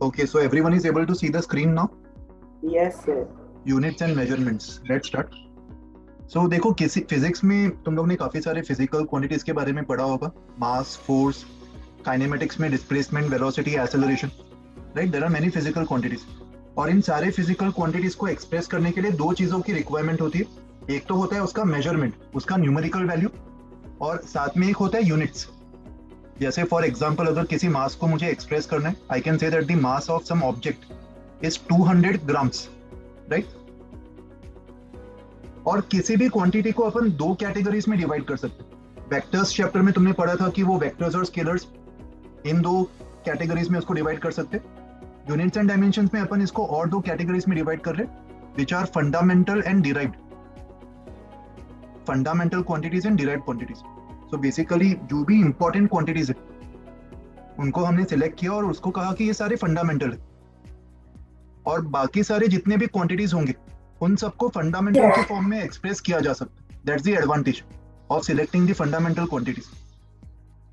Okay, so everyone is able to see the screen now. Yes, sir. Units and measurements. Let's start. So देखो किसी physics में तुम लोग ने काफी सारे फिजिकल क्वांटिटीज के बारे में पढ़ा होगा. मास, फोर्स, काइनेमेटिक्स में displacement, velocity, acceleration. Right, there are many physical quantities. और इन सारे फिजिकल क्वांटिटीज को एक्सप्रेस करने के लिए दो चीजों की रिक्वायरमेंट होती है. एक तो होता है उसका मेजरमेंट, उसका न्यूमेरिकल वैल्यू, और साथ में एक होता है यूनिट्स. जैसे फॉर एग्जांपल अगर किसी मास को मुझे एक्सप्रेस करना है, I can say that the mass of some object is 200 grams. Right. और किसी भी क्वांटिटी को अपन दो कैटेगरीज में डिवाइड कर सकते हैं. वेक्टर्स चैप्टर में तुमने पढ़ा था कि वो वेक्टर्स और स्केलर्स, इन दो कैटेगरीज में उसको डिवाइड कर सकते हैं. यूनिट्स एंड डायमेंशंस में अपन इसको और दो कैटेगरीज में डिवाइड कर रहे हैं, which are fundamental and derived. Fundamental quantities and derived quantities. So basically जो भी इंपॉर्टेंट क्वांटिटीज है उनको हमने सिलेक्ट किया और उसको कहा कि ये सारे फंडामेंटल है. और बाकी सारे जितने भी क्वांटिटीज होंगे उन सबको फंडामेंटल के फॉर्म में एक्सप्रेस किया जा सकता है. That's the advantage of selecting the fundamental quantities.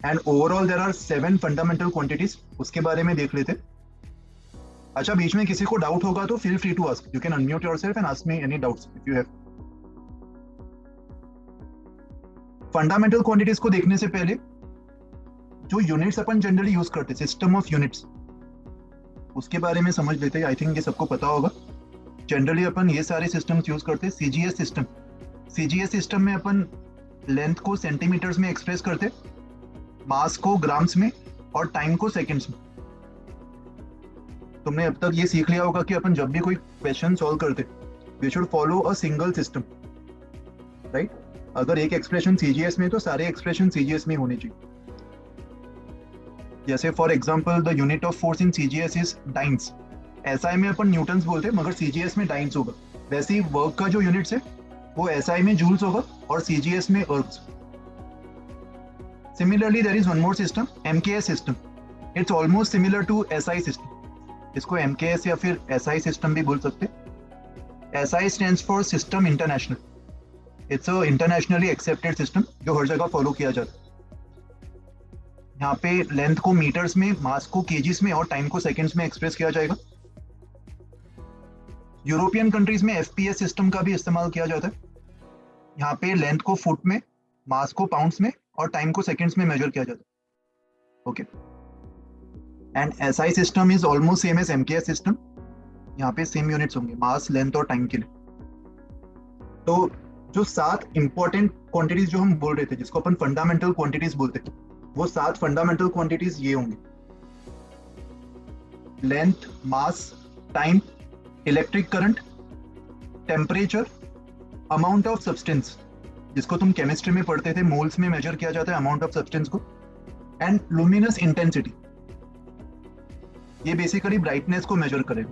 And overall there are 7 fundamental quantities. उसके बारे में देख लेते. अच्छा, बीच में किसी को डाउट होगा तो feel free to ask. You can unmute yourself and ask me any doubts if you have. Fundamental quantities को देखने से पहले जो यूनिट्स अपन जनरली यूज करते हैं, सिस्टम ऑफ यूनिट्स, उसके बारे में समझ लेते हैं. आई थिंक ये सबको पता होगा. जनरली अपन ये सारे सिस्टम्स यूज करते हैं. CGS system. सीजीएस सिस्टम में अपन लेंथ को सेंटीमीटर्स में एक्सप्रेस करते, मास को ग्राम्स में और टाइम को सेकंड्स में. तुमने अब तक ये सीख लिया होगा कि अपन जब भी कोई क्वेश्चन सॉल्व करते we should follow a single system. Right. अगर एक एक्सप्रेशन सीजीएस में तो सारे एक्सप्रेशन सीजीएस में होने चाहिए. जैसे for example the unit of force in CGS is dance. SI में अपन न्यूटन्स बोलते हैं मगर सीजीएस में डाइन्स होगा. वैसे ही वर्क का जो यूनिट्स है वो एसआई में जूल्स होगा और सीजीएस में ergs. Similarly there is one more system, MKS system. It's almost similar to SI system. इसको एमकेएस या फिर एसआई सिस्टम भी बोल सकते हैं. SI stands for system international. It's a internationally accepted system जो हर जगह फॉलो किया जाता है. यहाँ पे लेंथ को मीटर्स में, मास को केजीस में और टाइम को सेकंड्स में एक्सप्रेस किया जाएगा. यूरोपियन कंट्रीज में एफपीएस सिस्टम का भी इस्तेमाल किया जाता है. यहाँ पे लेंथ को फुट में, मास को पाउंड्स में और टाइम को सेकंड्स में मेजर किया जाता है. Okay. And SI system is almost same as MKS system. यहाँ पे सेम यूनिट्स होंगे मास, लेंथ और टाइम के लिए. तो जो 7 इंपॉर्टेंट क्वांटिटीज जो हम बोल रहे थे जिसको अपन फंडामेंटल क्वांटिटीज बोलते हैं, वो 7 फंडामेंटल क्वांटिटीज ये होंगे: length, mass, time, electric current, temperature, amount of substance जिसको तुम केमिस्ट्री में पढ़ते थे, मोल्स में मेजर किया जाता है अमाउंट ऑफ सब्सटेंस को, एंड लुमिनस इंटेंसिटी. ये बेसिकली ब्राइटनेस को मेजर करेगा.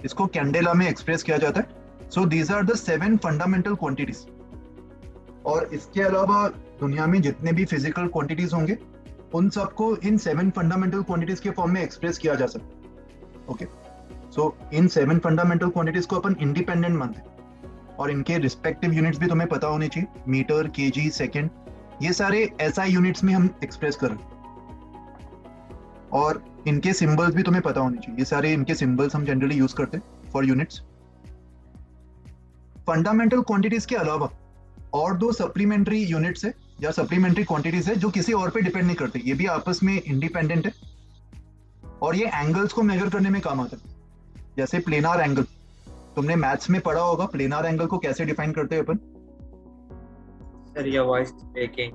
इसको कैंडेला में एक्सप्रेस किया जाता है. So these are the 7 fundamental quantities. और इसके अलावा दुनिया में जितने भी फिजिकल क्वांटिटीज होंगे उन सबको इन 7 फंडामेंटल क्वांटिटीज के फॉर्म में एक्सप्रेस किया जा सकता है. ओके. सो इन 7 फंडामेंटल क्वांटिटीज को अपन इंडिपेंडेंट मानते हैं और इनके रिस्पेक्टिव यूनिट्स भी तुम्हें पता होने चाहिए. मीटर, केजी, सेकंड, ये सारे एसआई यूनिट्स में हम एक्सप्रेस कर रहे हैं. और इनके सिंबल्स भी तुम्हें पता होने चाहिए. ये सारे इनके सिंबल्स हम जनरली यूज करते हैं फॉर यूनिट्स. फंडामेंटल क्वांटिटीज के अलावा और दो सप्लीमेंट्री यूनिट्स है या सप्लीमेंट्री क्वांटिटीज है जो किसी और पे डिपेंड नहीं करते. ये भी आपस में इंडिपेंडेंट है और ये एंगल्स को मेजर करने में काम आता है. जैसे प्लेनार एंगल. तुमने मैथ्स में पढ़ा होगा प्लेनार एंगल को कैसे डिफाइन करते हैं अपन. Sir your voice breaking.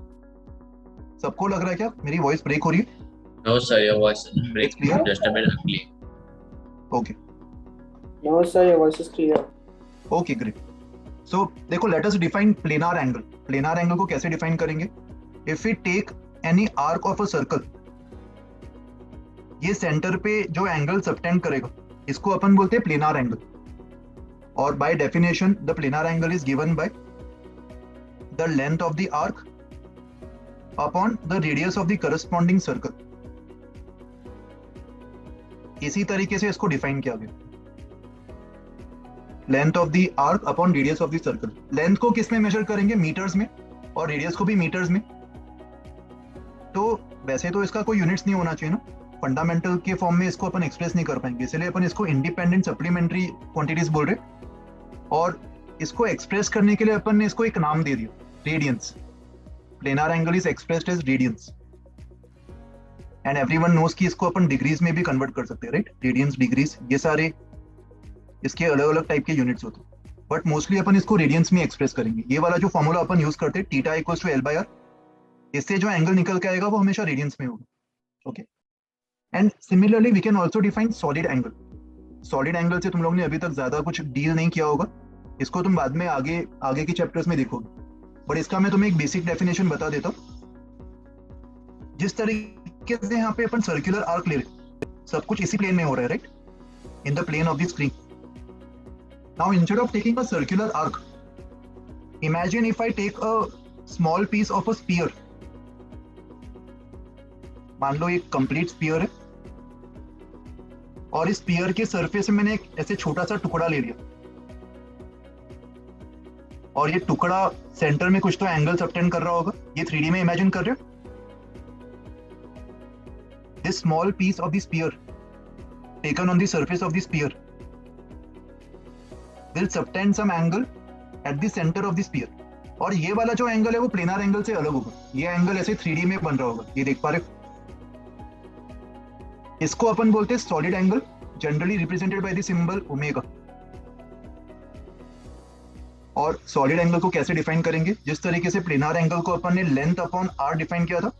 सबको लग रहा है क्या मेरी वॉइस ब्रेक हो रही है? No, sir, your voice is breaking just a bit ugly. Okay. No sir your voice is clear. Okay, great. So देखो, let us define planar angle. Planar angle को कैसे डिफाइन करेंगे? If we take any arc of a circle, ये center पे जो angle subtend करेगा इसको अपन बोलते हैं प्लेनार एंगल. और by definition the planar angle is given by the length of the arc upon the radius of the corresponding circle. इसी तरीके से इसको डिफाइन किया गया. Length of the arc upon radius of the circle. Length को किस में major करेंगे? मीटर्स में. और रेडियस को भी मीटर्स में. तो वैसे तो इसका कोई यूनिट्स नहीं होना चाहिए ना, फंडामेंटल के फॉर्म में इसको अपन एक्सप्रेस नहीं कर पाएंगे, इसलिए अपन इसको इंडिपेंडेंट सप्लीमेंट्री क्वांटिटीज बोल रहे। और इसको एक्सप्रेस करने के लिए अपन ने इसको एक नाम दे दिया, radians. Planar angle is expressed as radians and everyone knows कि इसको अपन डिग्रीज में भी कन्वर्ट कर सकते हैं, राइट? रेडियंस, डिग्रीज, ये सारे इसके अलग अलग टाइप के यूनिट्स होते हैं, बट मोस्टली अपन इसको रेडियंस में एक्सप्रेस करेंगे। ये वाला जो फॉर्मूला अपन यूज करते हैं थीटा इक्वल्स टू L/R, इससे जो एंगल निकल के आएगा वो हमेशा रेडियंस में होगा, okay? And similarly we can also define solid angle. Solid angle से तुम लोग ने अभी तक ज्यादा कुछ डील नहीं किया होगा, इसको तुम बाद में आगे के चैप्टर्स में देखोगे, बट इसका मैं तुम्हें एक बेसिक डेफिनेशन बता देता हूँ। जिस तरीके से यहाँ पे अपन सर्कुलर आर्क ले रहे, सब कुछ इसी प्लेन में हो रहा है, right? In the plane of the screen. Now instead of taking a circular arc, imagine if I take a small piece of a sphere. मान लो एक कंप्लीट स्फीयर है और इस स्फीयर के सरफेस में मैंने एक ऐसे छोटा सा टुकड़ा ले लिया, और ये टुकड़ा सेंटर में कुछ तो एंगल सबटेंड कर रहा होगा। ये 3D में इमेजिन कर रहे हो। This small piece of the sphere taken on the surface of the sphere will subtend some angle at the centre of the sphere, और ये वाला जो एंगल है वो प्लेनर एंगल से अलग होगा। ये एंगल ऐसे 3D में बन रहा होगा, ये देख पा रहे हो? इसको अपन बोलते हैं solid angle, generally represented by the symbol omega. और सॉलिड एंगल को कैसे डिफाइन करेंगे? जिस तरीके से प्लेनर एंगल को अपन ने लेंथ अपॉन आर डिफाइन किया था,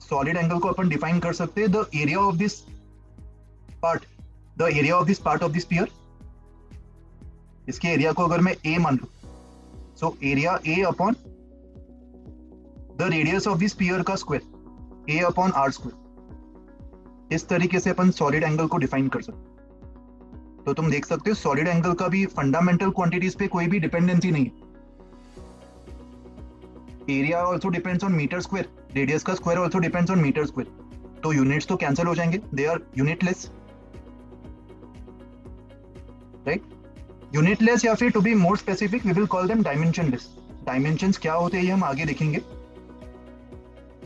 सॉलिड एंगल को अपन डिफाइन कर सकते हैं the area of this part, the area of this part of the sphere. इसके एरिया को अगर मैं ए मान लूं, so area A upon the radius of the sphere का square, A upon R square. इस तरीके से अपन सॉलिड एंगल को डिफाइन कर सकते हैं। तो तुम देख सकते हो सॉलिड एंगल का भी फंडामेंटल क्वांटिटीज पे कोई भी डिपेंडेंसी नहीं है। Area also depends on meter square, radius का square also depends on meter square. तो यूनिट्स तो कैंसिल हो जाएंगे, they are unitless, right? Unitless, या फिर to be more specific we will call them dimensionless. Dimensions क्या होते हैं ये हम आगे देखेंगे,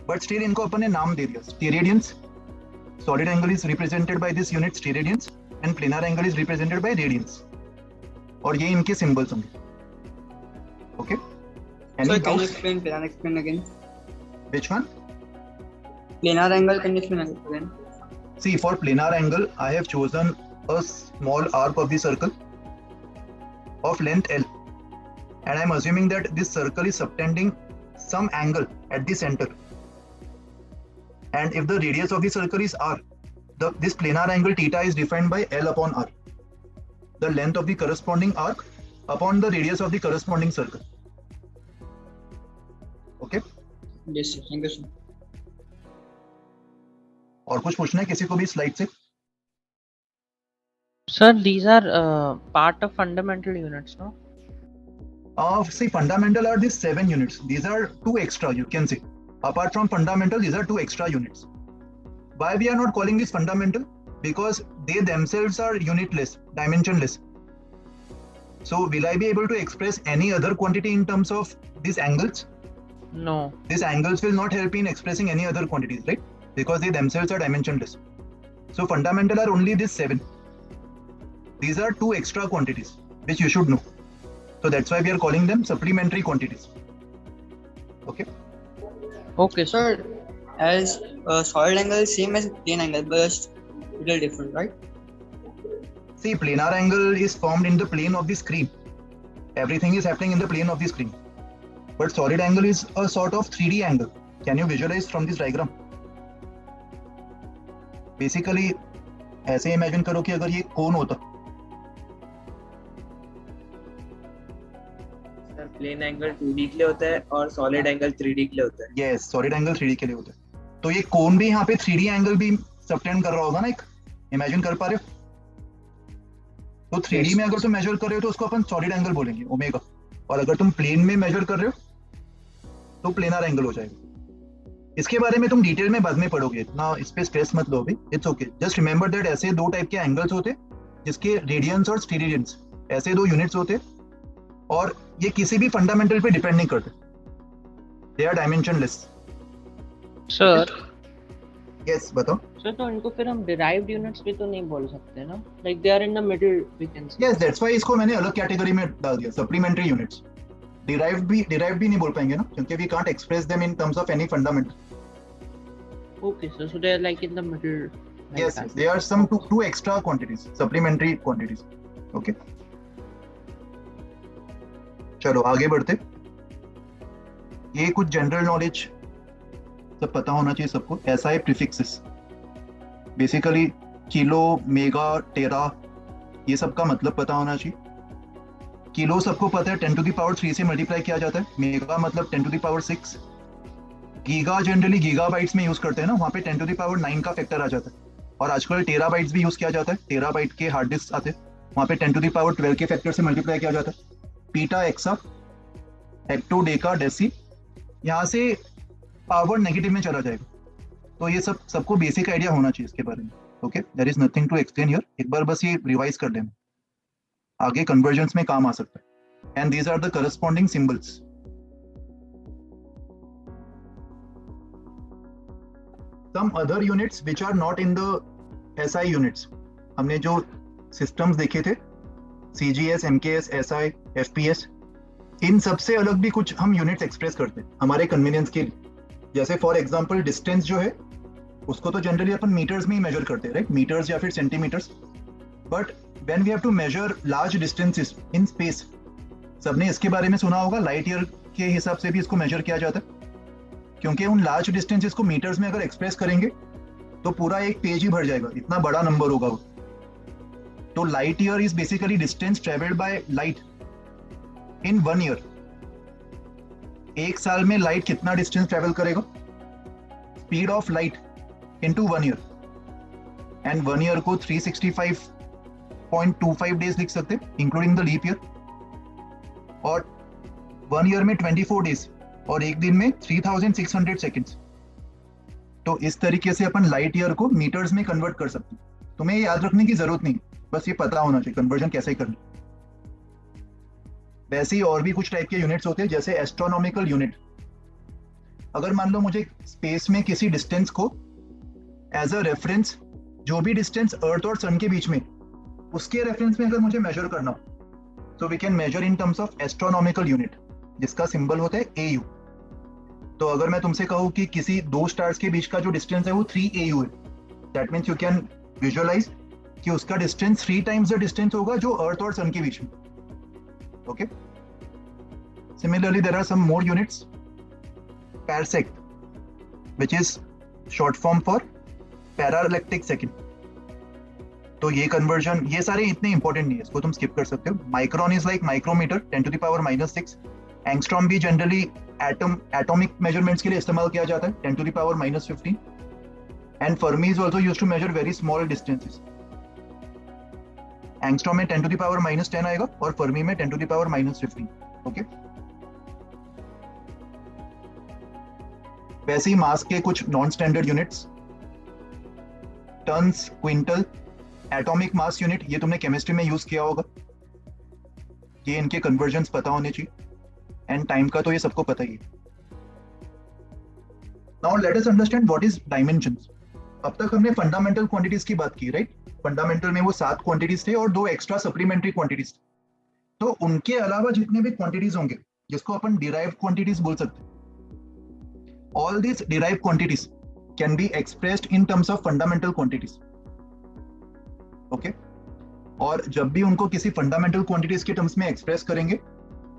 बट स्टिल इनको अपन ने नाम दे दिया, स्टेरेडियंस। Solid angle is represented by this unit steradians and planar angle is represented by radians, और ये इनके symbols होंगे, okay? So can you explain planar again? Which one? Planar angle, can you explain again? See, for planar angle I have chosen a small arc of the circle of length L, and I am assuming that this circle is subtending some angle at the center, and if the radius of the circle is r, this planar angle theta is defined by L upon r, the length of the corresponding arc upon the radius of the corresponding circle, okay? Yes sir, thank you sir. और कुछ पूछना है किसी को भी slide से? Sir, these are part of fundamental units, no? See, fundamental are these 7 units. These are 2 extra, you can say. Apart from fundamental, these are 2 extra units. Why we are not calling this fundamental? Because they themselves are unitless, dimensionless. So will I be able to express any other quantity in terms of these angles? No. These angles will not help in expressing any other quantities, right? Because they themselves are dimensionless. So fundamental are only these 7. These are 2 extra quantities which you should know. So that's why we are calling them supplementary quantities. Okay? Okay, sir. Sir, as solid angle is same as plane angle, but just little different, right? See, planar angle is formed in the plane of the screen. Everything is happening in the plane of the screen. But solid angle is a sort of 3D angle. Can you visualize from this diagram? Basically, ऐसे imagine करो कि अगर ये कोन होता, sir plain angle 2D के लिए होता है और सॉलिड एंगल 3D के लिए होता है। यस, सॉलिड एंगल 3D के लिए होता है। तो ये कोन भी यहाँ पे 3D एंगल भी सबटेंड कर रहा होगा ना, एक इमेजिन कर पा रहे हो? तो 3D में अगर तुम मेजर कर रहे हो तो उसको अपन सॉलिड एंगल बोलेंगे, ओमेगा। और अगर तुम प्लेन में मेजर कर रहे हो तो प्लेनर एंगल हो जाएगा। इसके बारे में तुम डिटेल में बाद में पढ़ोगे, इतना इस पे स्ट्रेस मत लो अभी, it's okay. Just remember that ऐसे 2 टाइप के एंगल्स होते हैं जिसके रेडियंस और स्टेरेडियंस, ऐसे 2 यूनिट्स होते हैं, और ये किसी भी फंडामेंटल पे डिपेंड नहीं करते, they are dimensionless. Sir, yes बताओ. सर तो इनको फिर हम डिराइव्ड यूनिट्स भी तो नहीं बोल सकते ना, like they are in the middle we can say. Yes that's why इसको मैंने अलग कैटेगरी में डाल दिया, सप्लीमेंट्री यूनिट्स. डिराइव्ड भी नहीं बोल पाएंगे ना, क्योंकि we can't express them in terms of any fundamental. Okay sir, so they are like in the middle. Yes, there are some two extra quantities, supplementary quantities. Okay. चलो आगे बढ़ते. ये कुछ जनरल नॉलेज सब पता होना चाहिए सबको. SI prefixes basically kilo, mega, tera, ये सब का मतलब पता होना चाहिए. किलो सबको पता है 10 to the power 3 से मल्टीप्लाई किया जाता है. मेगा मतलब 10 to the power 6. Giga generally gigabytes में यूज करते हैं ना, वहाँ पे 10 to the power 9 का फैक्टर आ जाता है. और आजकल टेराबाइट्स भी यूज किया जाता है. टेराबाइट के हार्ड डिस्क आते हैं, वहाँ पे 10 to the power 12 के फैक्टर से मल्टीप्लाई किया जाता है. पीटा, एक्सा, हेक्टो, डेका, डेसी, यहाँ से पावर नेगेटिव में चला जाएगा. तो ये सबको बेसिक आइडिया होना चाहिए इसके बारे में. Okay, there is nothing to explain here. एक बार बस ये रिवाइज कर लेना, आगे कन्वर्जन्स में काम आ सकता है. And these are the corresponding symbols. Some other units which are not in the SI units. हमने जो systems देखे थे, CGS, MKS, SI, FPS, इन सबसे अलग भी कुछ हम units express करते हैं हमारे convenience के लिए. जैसे for example distance जो है, उसको तो generally अपन meters में ही measure करते हैं, right? meters या फिर centimeters. But when we have to measure large distances in space, सबने इसके बारे में सुना होगा, light year के हिसाब से भी इसको measure किया जाता है. क्योंकि उन लार्ज डिस्टेंसेस को मीटर्स में अगर एक्सप्रेस करेंगे तो पूरा एक पेज ही भर जाएगा, इतना बड़ा नंबर होगा वो. तो light year is basically distance travelled by light in 1 year. एक साल में लाइट कितना डिस्टेंस ट्रेवल करेगा? Speed of light into 1 year. And 1 year को 365.25 डेज लिख सकते हैं इंक्लूडिंग द लीप ईयर. और 1 ईयर में 24 डेज और एक दिन में 3600 सेकेंड्स. तो इस तरीके से अपन लाइट ईयर को मीटर्स में कन्वर्ट कर सकते हैं. तुम्हें याद रखने की जरूरत नहीं, बस ये पता होना चाहिए कन्वर्जन कैसे करना. वैसे ही और भी कुछ टाइप के यूनिट्स होते हैं, जैसे एस्ट्रोनॉमिकल यूनिट. अगर मान लो मुझे स्पेस में किसी डिस्टेंस को एज अ रेफरेंस, जो भी डिस्टेंस अर्थ और सन के बीच में, उसके रेफरेंस में अगर मुझे मेजर करना हो, तो we can measure in terms of astronomical unit, जिसका सिंबल होता है AU. तो अगर मैं तुमसे कहूँ कि किसी दो स्टार्स के बीच का जो डिस्टेंस है वो 3 AU है, that means you can visualise कि उसका डिस्टेंस 3 टाइम्स द डिस्टेंस होगा जो अर्थ और सन के बीच में. Okay. Similarly there are some more units. Parsec, which is short form for parallactic second. तो ये कन्वर्जन, ये सारे इतने इंपॉर्टेंट नहीं है, इसको तुम स्किप कर सकते हो. Micron is like micrometre 10 to the power -6. Angstrom भी जनरली एटॉमिक मेजरमेंट्स के लिए इस्तेमाल किया जाता है 10 to the power -15. And fermi is also used to measure very small distances. Angstrom में 10 to the power -10 आएगा और फर्मी में 10 to the power -15. ओके. वैसे ही मास के कुछ non standard units, tons, quintal, atomic mass unit, ये तुमने chemistry में यूज किया होगा. ये इनके कन्वर्जन्स पता होने चाहिए. एंड टाइम का तो ये सबको पता ही है. Now let us understand what is dimensions. अब तक हमने फंडामेंटल क्वांटिटीज की बात की, राइट? फंडामेंटल में वो 7 क्वांटिटीज थे और 2 एक्स्ट्रा सप्लीमेंट्री क्वांटिटीज. तो उनके अलावा जितने भी क्वांटिटीज होंगे, जिसको अपन डिराइव्ड क्वांटिटीज बोल सकते हैं, all this derived quantities can be expressed in terms of fundamental quantities. Okay. और जब भी उनको किसी फंडामेंटल क्वांटिटीज के टर्म्स में एक्सप्रेस करेंगे,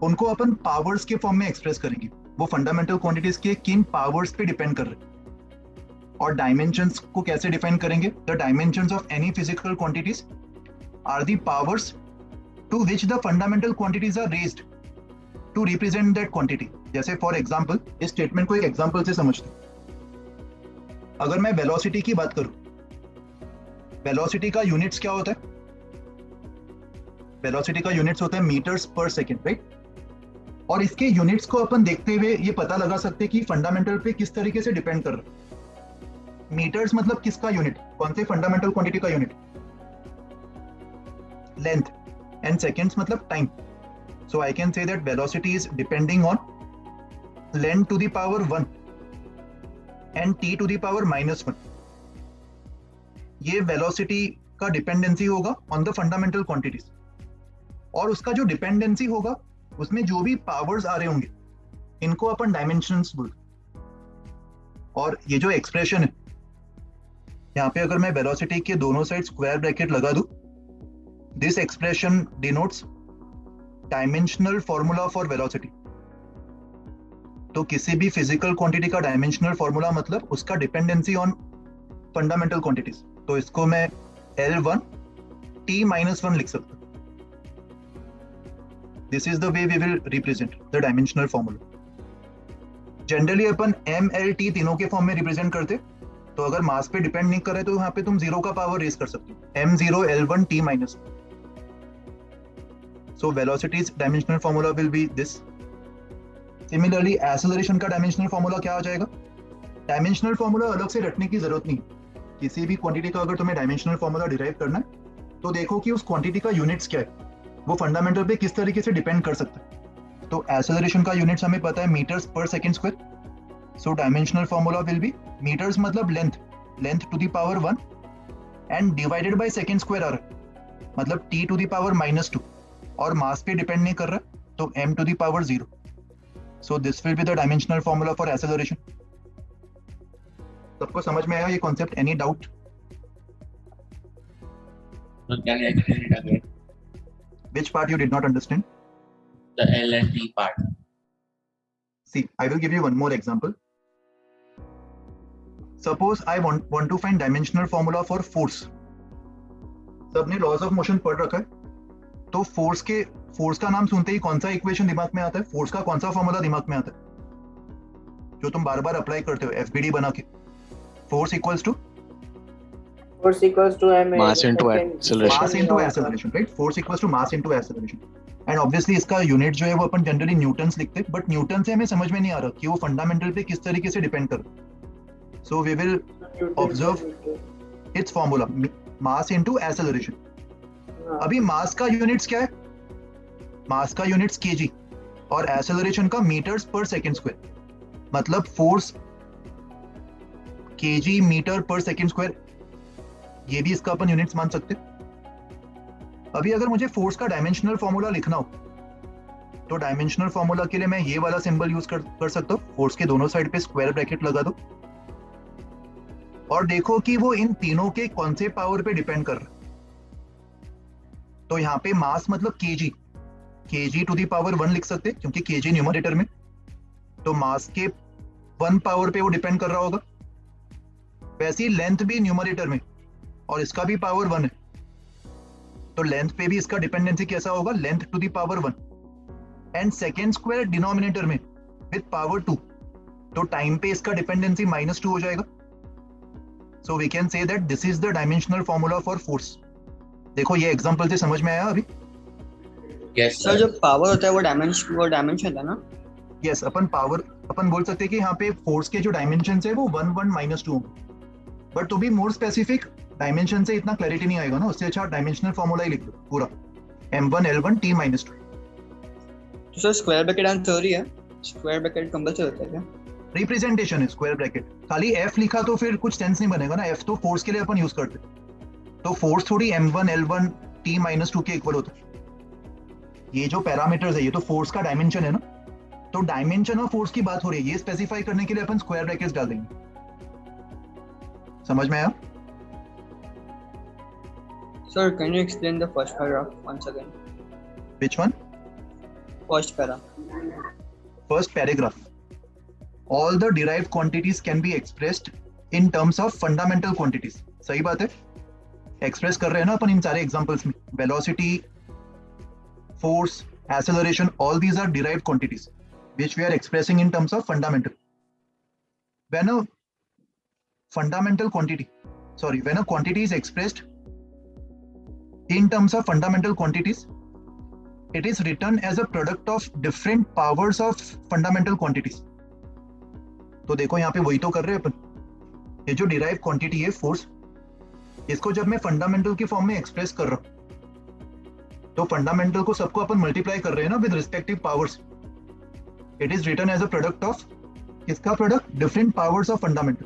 उनको अपन पावर्स के फॉर्म में एक्सप्रेस करेंगे. वो फंडामेंटल क्वांटिटीज के किन पावर्स पे डिपेंड कर रहे हैं. और डायमेंशंस को कैसे डिफाइन करेंगे? The dimensions of any physical quantities are the powers to which the fundamental quantities are raised to represent that quantity. जैसे फॉर एग्जांपल, इस स्टेटमेंट को एक एग्जांपल से समझते. अगर मैं वेलोसिटी की बात करूं, वेलोसिटी का यूनिट्स क्या होता है? वेलोसिटी का यूनिट्स होता है मीटर्स पर सेकेंड, राइट? और इसके यूनिट्स को अपन देखते हुए ये पता लगा सकते हैं कि फंडामेंटल पे किस तरीके से डिपेंड कर रहा है. मीटर्स मतलब किसका यूनिट? कौन से फंडामेंटल क्वांटिटी का यूनिट? लेंथ. एंड सेकेंड्स मतलब time. So I can say that velocity is depending on length to the power 1 and t to the power -1. ये वेलोसिटी का डिपेंडेंसी होगा ऑन द फंडामेंटल क्वांटिटीज, और उसका जो dependency होगा उसमें जो भी पावर्स आ रहे होंगे इनको अपन डायमेंशंस बोलते। और ये जो एक्सप्रेशन है यहाँ पे, अगर मैं वेलोसिटी के दोनों साइड स्क्वायर ब्रैकेट लगा दूं, this expression denotes dimensional formula for velocity. तो किसी भी फिजिकल क्वांटिटी का डायमेंशनल फॉर्मूला मतलब उसका डिपेंडेंसी ऑन फंडामेंटल क्वांटिटीज। तो इसको मैं L1 T-1 लिख सकता हूं। This is the way we will represent the dimensional formula. Generally अपन M, L, T तीनों के फॉर्म में रिप्रेजेंट करते, तो अगर मास पे डिपेंड नहीं करे तो यहाँ पे तुम 0 का पावर रेज कर सकते हो, M0 L1 T-1। So velocity's dimensional formula will be this. Similarly, acceleration का dimensional formula क्या आ जाएगा? Dimensional formula अलग से रटने की जरूरत नहीं। किसी भी क्वांटिटी का अगर तुम्हें dimensional formula डिराइव करना है तो देखो कि उस क्वांटिटी का यूनिट्स क्या है, वो फंडामेंटल पे किस तरीके से डिपेंड कर सकता है। तो acceleration का यूनिट्स हमें पता है मीटर्स पर second square. So dimensional formula will be meters मतलब length to the power 1 and divided by second square आ रहा है, मतलब t टू द पावर -2, और मास पे डिपेंड नहीं कर रहा तो m to the power 0। So this will be the dimensional formula for acceleration. सबको समझ में आया ये concept? Any doubt? So can you explain it again? Which part you did not understand? The L and T part. See, I will give you one more example. Suppose I want to find dimensional formula for force. सबने laws of motion पढ़ रखा है, तो force का नाम सुनते ही कौन सा इक्वेशन दिमाग में आता है? फोर्स का कौन सा फॉर्मूला दिमाग में आता है जो तुम बार बार अप्लाई करते हो एफबीडी बना के? Force equals to mass into acceleration. Mass into acceleration, right? Force equals to mass into acceleration. And obviously इसका यूनिट जो है वो अपन जनरली न्यूटन्स लिखते हैं, बट न्यूटन से हमें समझ में नहीं आ रहा कि वो फंडामेंटल पे किस तरीके से डिपेंड कर रहा है। So we will observe its formula, mass into acceleration. अभी मास का यूनिट्स क्या है? मास का यूनिट्स केजी और एक्सेलरेशन का मीटर्स पर सेकंड स्क्वायर, मतलब force KG metre per second square, ये भी इसका अपन यूनिट्स मान सकते। अभी अगर मुझे फोर्स का डायमेंशनल फॉर्मूला लिखना हो तो डायमेंशनल फॉर्मूला के लिए मैं ये वाला सिंबल यूज कर सकता हूँ। फोर्स के दोनों साइड पे स्क्वायर ब्रैकेट लगा दो और देखो कि वो इन तीनों के कौन से पावर पे डिपेंड कर रहा है। तो यहाँ पे मास मतलब केजी टू दी पावर 1 लिख सकते क्योंकि केजी न्यूमरेटर में, तो मास के 1 पावर पे वो डिपेंड कर रहा होगा। वैसे ही लेंथ भी न्यूमरेटर में और इसका भी पावर 1 है, तो लेंथ पे भी इसका डिपेंडेंसी कैसा होगा? Length to the power 1 and second square denominator में विद पावर 2, तो टाइम पे इसका डिपेंडेंसी -2 हो जाएगा। So we can say that this is the dimensional formula for force. देखो ये एग्जांपल से समझ में आया अभी? Yes, sir sir. जो पावर होता है वो डायमेंशन है ना? यस, अपन बोल सकते हैं कि यहाँ पे फोर्स के जो डायमेंशन है वो 1 1 -2 होंगे, but to be more specific dimension से इतना क्लैरिटी नहीं आएगा ना, उससे अच्छा डायमेंशनल फॉर्मूला ही लिख लो पूरा, m1 l1 t-2। तो सर स्क्वायर ब्रैकेट आंसर ही है, स्क्वायर ब्रैकेट कंपल्सरी होता है क्या? रिप्रेजेंटेशन है स्क्वायर ब्रैकेट, खाली f लिखा तो फिर कुछ सेंस नहीं बनेगा ना। f तो फोर्स के लिए अपन यूज करते, तो फोर्स थोड़ी m1 l1 t-2 के इक्वल होता है। ये जो पैरामीटर्स है ये तो फोर्स का डायमेंशन है ना, तो डायमेंशन ऑफ फोर्स की बात हो रही है, ये स्पेसिफाई करने के लिए अपन स्क्वायर ब्रैकेट्स डाल देंगे। समझ में आया? Sir, can you explain the first paragraph once again? Which one? First para. First paragraph. All the derived quantities can be expressed in terms of fundamental quantities. सही बात है, एक्सप्रेस कर रहे हैं ना अपन इन सारे एग्जांपल्स में। Velocity, force, acceleration, all these are derived quantities which we are expressing in terms of fundamental. When a quantity is expressed in terms of fundamental quantities, it is written as a product of different powers of fundamental quantities. तो देखो यहाँ पे वही तो कर रहे हैं अपन। ये जो डिराइव क्वांटिटी है फोर्स, इसको जब मैं फंडामेंटल की फॉर्म में एक्सप्रेस कर रहा हूँ तो फंडामेंटल को सबको अपन मल्टीप्लाई कर रहे हैं ना with respective powers. It is written as a product of, किसका product? Different powers of fundamental.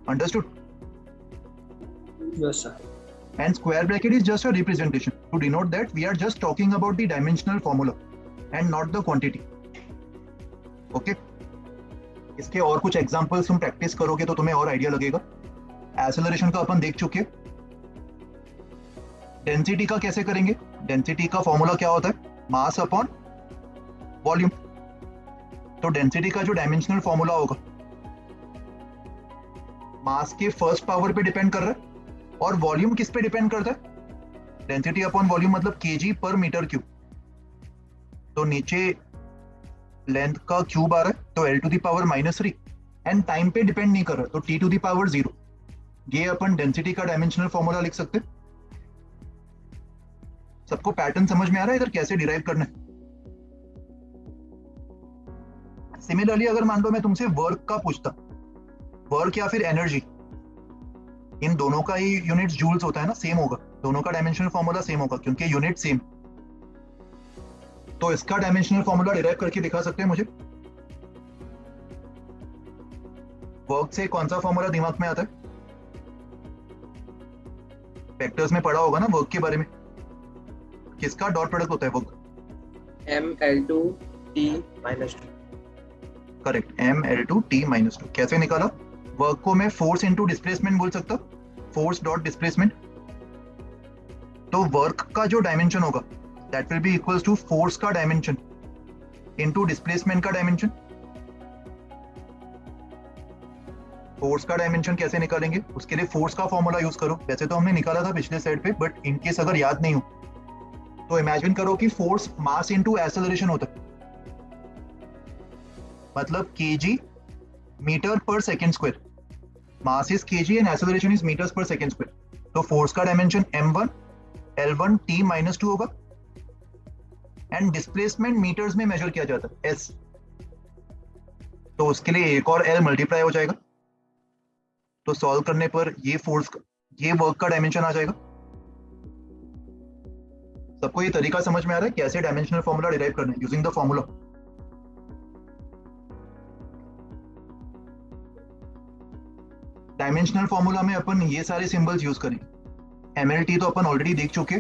Understood? Yes, sir. And square bracket is just a representation to denote that we are just talking about the dimensional formula and not the quantity. Okay? इसके और कुछ examples तुम practice करोगे तो तुम्हें और idea लगेगा. Acceleration का अपन देख चुके. डेंसिटी का कैसे करेंगे? डेंसिटी का फॉर्मूला क्या होता है? Mass upon volume. तो डेंसिटी का जो डायमेंशनल फॉर्मूला होगा मास के फर्स्ट पावर पे डिपेंड कर रहा है और वॉल्यूम किस पे डिपेंड करता है? डेंसिटी अपॉन वॉल्यूम मतलब केजी पर मीटर क्यूब. तो नीचे लेंथ का क्यूब आ रहा है तो L to the power -3 and time पे डिपेंड नहीं कर रहा तो T टू द पावर 0. ये अपन डेंसिटी का डायमेंशनल फॉर्मूला लिख सकते. सबको पैटर्न समझ में आ रहा है इधर कैसे डिराइव करना है? सिमिलरली अगर मान लो मैं तुमसे वर्क का पूछता, वर्क या फिर एनर्जी, इन दोनों का ही यूनिट्स जूल्स होता है ना, सेम होगा. दोनों का डायमेंशनल फॉर्मूला सेम होगा क्योंकि यूनिट सेम. तो इसका डायमेंशनल फॉर्मूला डिराइव करके दिखा सकते हैं मुझे? वर्क से कौन सा फॉर्मूला दिमाग में आता है? वेक्टर्स में पढ़ा होगा ना वर्क के बारे में. किसका डॉट प्रोडक्ट होता है work? mL2T minus 2. Correct, mL2T minus 2. कैसे निकाला? वर्क को मैं फोर्स इनटू डिस्प्लेसमेंट बोल सकता, फोर्स डॉट डिस्प्लेसमेंट. तो वर्क का जो डायमेंशन होगा that will be equals to force का डायमेंशन इनटू डिस्प्लेसमेंट का डायमेंशन. फोर्स का डायमेंशन कैसे निकालेंगे? उसके लिए फोर्स का फॉर्मूला यूज करो. वैसे तो हमने निकाला था पिछले स्लाइड पे, बट इनकेस अगर याद नहीं हो तो इमेजिन करो कि फोर्स मास इनटू एक्सेलरेशन होता है. मतलब kg metre per second square. Mass is kg and acceleration is metres पर सेकेंड स्क्वायर. तो फोर्स का डायमेंशन m1 L1T -2 होगा एंड डिस्प्लेसमेंट मीटर्स में मेजर किया जाता है s. तो उसके लिए एक और L मल्टीप्लाई हो जाएगा. तो सॉल्व करने पर ये फोर्स ये वर्क का डायमेंशन आ जाएगा. सबको ये तरीका समझ में आ रहा है कैसे डायमेंशनल फॉर्मूला डिराइव करना है using the formula? Dimensional formula में अपन ये सारे सिंबल्स यूज करेंगे. MLT तो अपन ऑलरेडी देख चुके,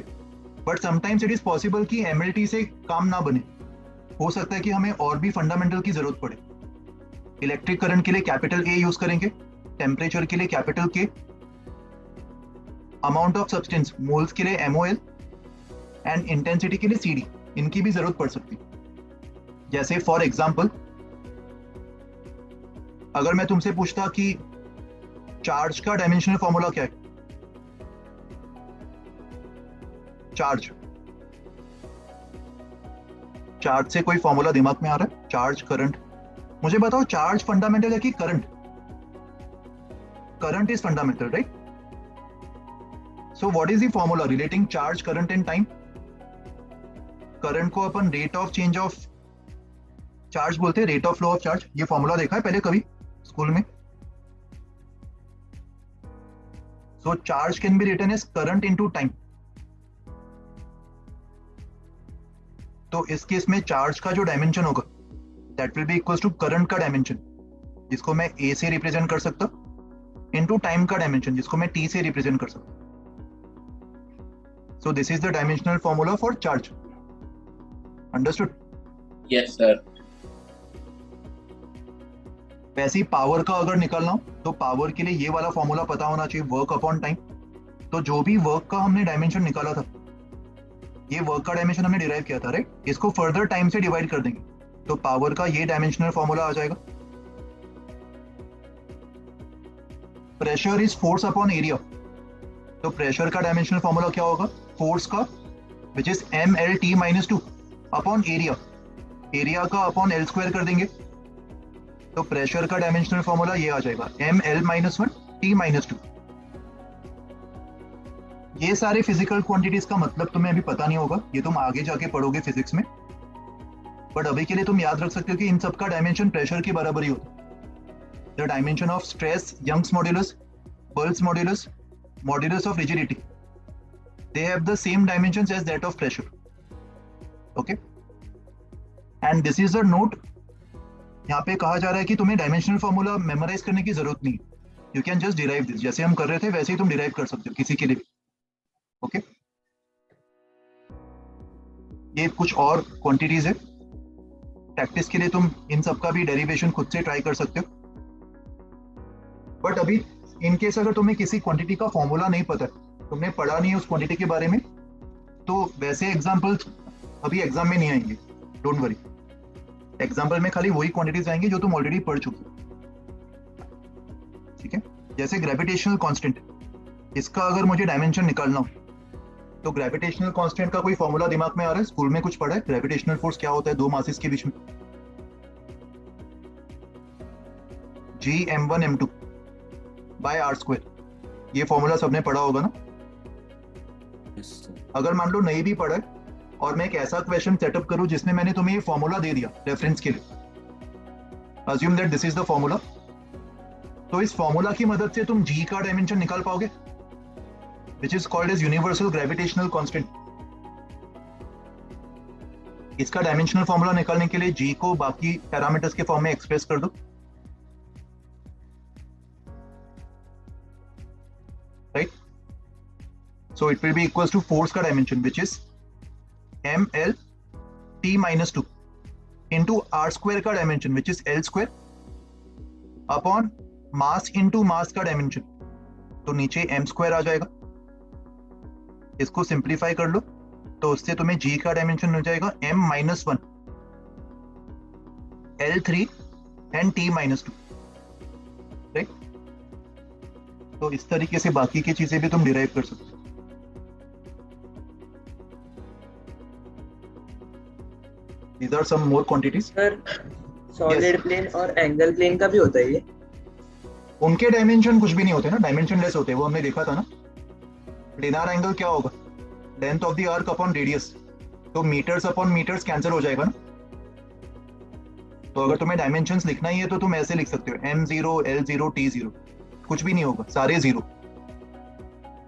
but sometimes it is possible कि MLT से काम ना बने. हो सकता है कि हमें और भी फंडामेंटल की जरूरत पड़े. इलेक्ट्रिक करंट के लिए कैपिटल A यूज करेंगे, टेम्परेचर के लिए capital K, amount of substance moles के लिए MOL एंड इंटेंसिटी के लिए CD. इनकी भी जरूरत पड़ सकती है. जैसे फॉर एग्जांपल अगर मैं तुमसे पूछता कि चार्ज का डायमेंशनल फॉर्मूला क्या है? चार्ज से कोई फॉर्मूला दिमाग में आ रहा है? Charge, current. मुझे बताओ चार्ज फंडामेंटल है कि current? Current is fundamental, right? So what is the formula relating charge, current and time? करंट को अपन rate of change of charge बोलते हैं, rate of flow of charge. ये फॉर्मूला देखा है पहले कभी स्कूल में? So charge can be written as current into time. तो इस केस में चार्ज का जो डायमेंशन होगा that will be equals to current का डायमेंशन, जिसको मैं A से रिप्रेजेंट कर सकता, into टाइम का डायमेंशन जिसको मैं T से रिप्रेजेंट कर सकता. So this is the dimensional formula for charge. Understood? Yes, sir. वैसे ही पावर का अगर निकालना हो तो पावर के लिए ये वाला फॉर्मूला पता होना चाहिए, वर्क अपॉन टाइम. तो जो भी वर्क का हमने डायमेंशन निकाला था, ये वर्क का डायमेंशन हमने डिराइव किया था, राइट? इसको फर्दर टाइम से डिवाइड कर देंगे तो पावर का ये डायमेंशनल फॉर्मूला आ जाएगा. Pressure is force upon area. तो प्रेशर का डायमेंशनल फॉर्मूला क्या होगा? फोर्स का which is mLT -2 upon area. Area का अपॉन L स्क्वायर कर देंगे तो प्रेशर का डायमेंशनल फॉर्मूला ये आ जाएगा mL -1 T -2. ये सारे फिजिकल क्वांटिटीज का मतलब तुम्हें अभी पता नहीं होगा, ये तुम आगे जाके पढ़ोगे फिजिक्स में. बट अभी के लिए तुम याद रख सकते हो कि इन सब का डायमेंशन प्रेशर के बराबर ही होता है. The dimension of stress, Young's modulus, burns modulus, modulus of rigidity, they have the same dimensions as that of pressure. Okay? And this is a note. यहाँ पे कहा जा रहा है कि तुम्हें डायमेंशनल फॉर्मूला मेमोराइज करने की जरूरत नहीं. You can just derive this, जैसे हम कर रहे थे वैसे ही तुम डिराइव कर सकते हो किसी के लिए भी। ओके, ये कुछ और क्वांटिटीज है, प्रैक्टिस के लिए तुम इन सब का भी डेरिवेशन खुद से ट्राई कर सकते हो। बट अभी इन केस अगर तुम्हें किसी क्वांटिटी का फॉर्मूला नहीं पता, तुमने पढ़ा नहीं है उस क्वांटिटी के बारे में, तो वैसे एग्जांपल्स अभी एग्जाम में नहीं आएंगे, डोंट वरी। एग्जाम्पल में खाली वही क्वांटिटीज आएंगे जो तुम ऑलरेडी पढ़ चुके हो, ठीक है। जैसे ग्रेविटेशनल कांस्टेंट, इसका अगर मुझे डायमेंशन निकालना हो तो ग्रेविटेशनल कांस्टेंट का कोई फॉर्मूला दिमाग में आ रहा है? स्कूल में कुछ पढ़ा है? ग्रेविटेशनल फोर्स क्या होता है दो मासेस के बीच में? Gm1m2 bye r²। ये फॉर्मूला सबने पढ़ा होगा ना? अगर मान लो नहीं भी पढ़ा है और मैं एक ऐसा क्वेश्चन सेटअप करूं जिसमें मैंने तुम्हें ये फॉर्मूला दे दिया रेफरेंस के लिए, assume that this is the formula, तो इस फॉर्मूला की मदद से तुम जी का डायमेंशन निकाल पाओगे, which is called as universal gravitational constant। इसका डायमेंशनल फॉर्मूला निकालने के लिए जी को बाकी पैरामीटर्स के फॉर्म में एक्सप्रेस कर दो, right. So it will be equals to force का dimension which is ml t minus 2 into r² का dimension which is l² upon mass into mass का डायमेंशन, तो नीचे m² आ जाएगा। इसको सिंप्लीफाई कर लो तो उससे तुम्हें g का डायमेंशन हो जाएगा m-1 l3 and t-2, right. तो इस तरीके से बाकी की चीजें भी तुम डिराइव कर सकते हो। These are some more quantities। Sir solid plane और एंगल प्लेन का भी होता है ये? उनके डायमेंशन कुछ भी नहीं होते ना, डायमेंशन लेस होते हैं, वो हमने देखा था ना। प्लेनार एंगल क्या होगा? Length of the arc upon radius, तो मीटर्स अपॉन मीटर्स कैंसिल हो जाएगा ना। तो अगर तुम्हें डायमेंशंस लिखना ही है तो तुम ऐसे लिख सकते हो m0 l0 t0, कुछ भी नहीं होगा, सारे जीरो।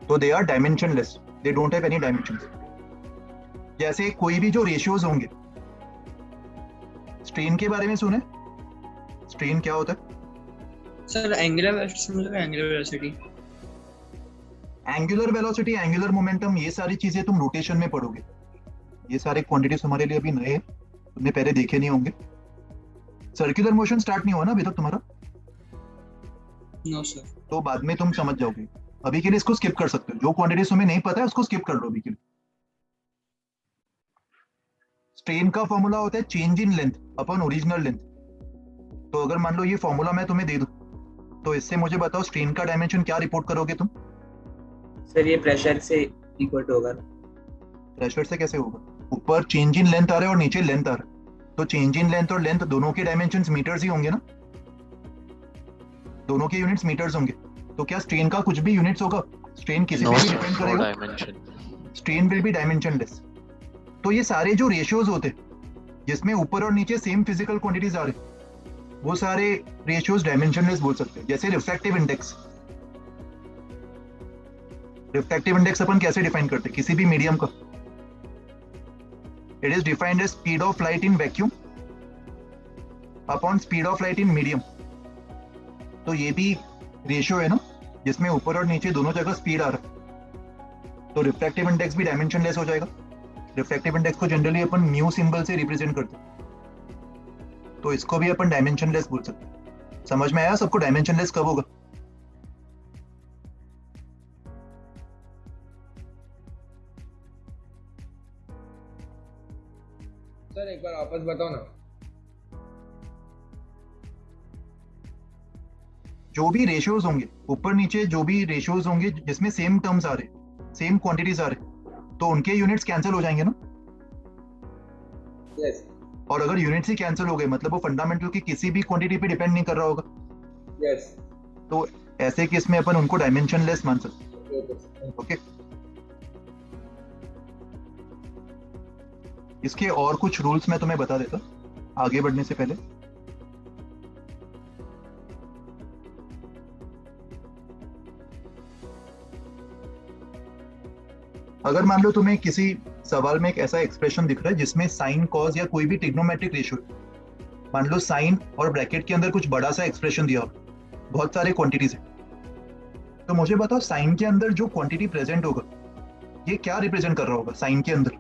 तो they are dimensionless, they don't have any dimensions. जैसे कोई भी जो रेशियोज होंगे, स्ट्रेन के बारे में सुने? स्ट्रेन क्या होता है? सर एंगुलर वेलोसिटी मतलब angular velocity, angular velocity, angular momentum, ये सारी चीजें तुम रोटेशन में पढ़ोगे। ये सारे क्वांटिटीज तुम्हारे लिए अभी नए हैं, तुमने पहले देखे नहीं होंगे। सर्कुलर मोशन स्टार्ट नहीं हुआ ना अभी तक तुम्हारा? No sir. तो बाद में तुम समझ जाओगे, अभी के लिए इसको स्किप कर सकते हो। जो क्वांटिटीज तुम्हें नहीं पता है उसको स्किप कर लो अभी के लिए। स्ट्रेन का फॉर्मूला होता है change in length upon original length. तो अगर मान लो ये फॉर्मूला मैं तुम्हें दे दूं, तो इससे मुझे बताओ स्ट्रेन का डायमेंशन क्या रिपोर्ट करोगे तुम? सर ये प्रेशर से इक्वल होगा। प्रेशर से कैसे होगा? ऊपर चेंज इन लेंथ आ रहा है और नीचे लेंथ आ रहा है, तो चेंज इन लेंथ और लेंथ दोनों के डायमेंशंस मीटर्स ही होंगे ना, दोनों के यूनिट्स मीटर्स होंगे। तो क्या स्ट्रेन का कुछ भी यूनिट्स होगा? स्ट्रेन किसी No, पे भी sir, डिपेंड no करेगा, dimension। Strain will be dimensionless. तो ये सारे जो रेशियोज होते हैं जिसमें ऊपर और नीचे सेम फिजिकल क्वांटिटीज आ रहे, वो सारे रेशियोज डायमेंशनलेस बोल सकते हैं। जैसे रिफ्रैक्टिव इंडेक्स, रिफ्रैक्टिव इंडेक्स अपन कैसे डिफाइन करते हैं किसी भी मीडियम का? It is defined as speed of light in vacuum upon speed of light in medium. तो ये भी रेशियो है ना, जिसमें ऊपर और नीचे दोनों जगह स्पीड आ रहा है, तो रिफ्रैक्टिव इंडेक्स भी डायमेंशनलेस हो जाएगा। रिफ्रैक्टिव इंडेक्स को जनरली अपन म्यू सिंबल से रिप्रेजेंट करते हैं, तो इसको भी अपन डायमेंशनलेस बोल सकते हैं। समझ में आया सबको डायमेंशनलेस कब होगा? सर एक बार वापस बताओ ना। जो भी रेशियोज होंगे ऊपर नीचे, जो भी रेशियोज होंगे जिसमें सेम टर्म्स आ रहे, सेम क्वांटिटीज आ रहे, तो उनके यूनिट्स कैंसिल हो जाएंगे ना। यस और अगर यूनिट्स ही कैंसिल हो गए मतलब वो फंडामेंटल की किसी भी क्वांटिटी पे डिपेंड नहीं कर रहा होगा, यस तो ऐसे केस में अपन उनको डायमेंशनलेस मान सकते हैं। ओके, इसके और कुछ रूल्स मैं तुम्हें बता देता आगे बढ़ने से पहले। अगर मान लो तुम्हें किसी सवाल में एक ऐसा एक्सप्रेशन दिख रहा है जिसमें साइन, कॉज या कोई भी ट्रिग्नोमेट्रिक रेशियो, मान लो साइन और ब्रैकेट के अंदर कुछ बड़ा सा एक्सप्रेशन दिया हो, बहुत सारे क्वांटिटीज है, तो मुझे बताओ साइन के अंदर जो क्वांटिटी प्रेजेंट होगा ये क्या रिप्रेजेंट कर रहा होगा साइन के अंदर?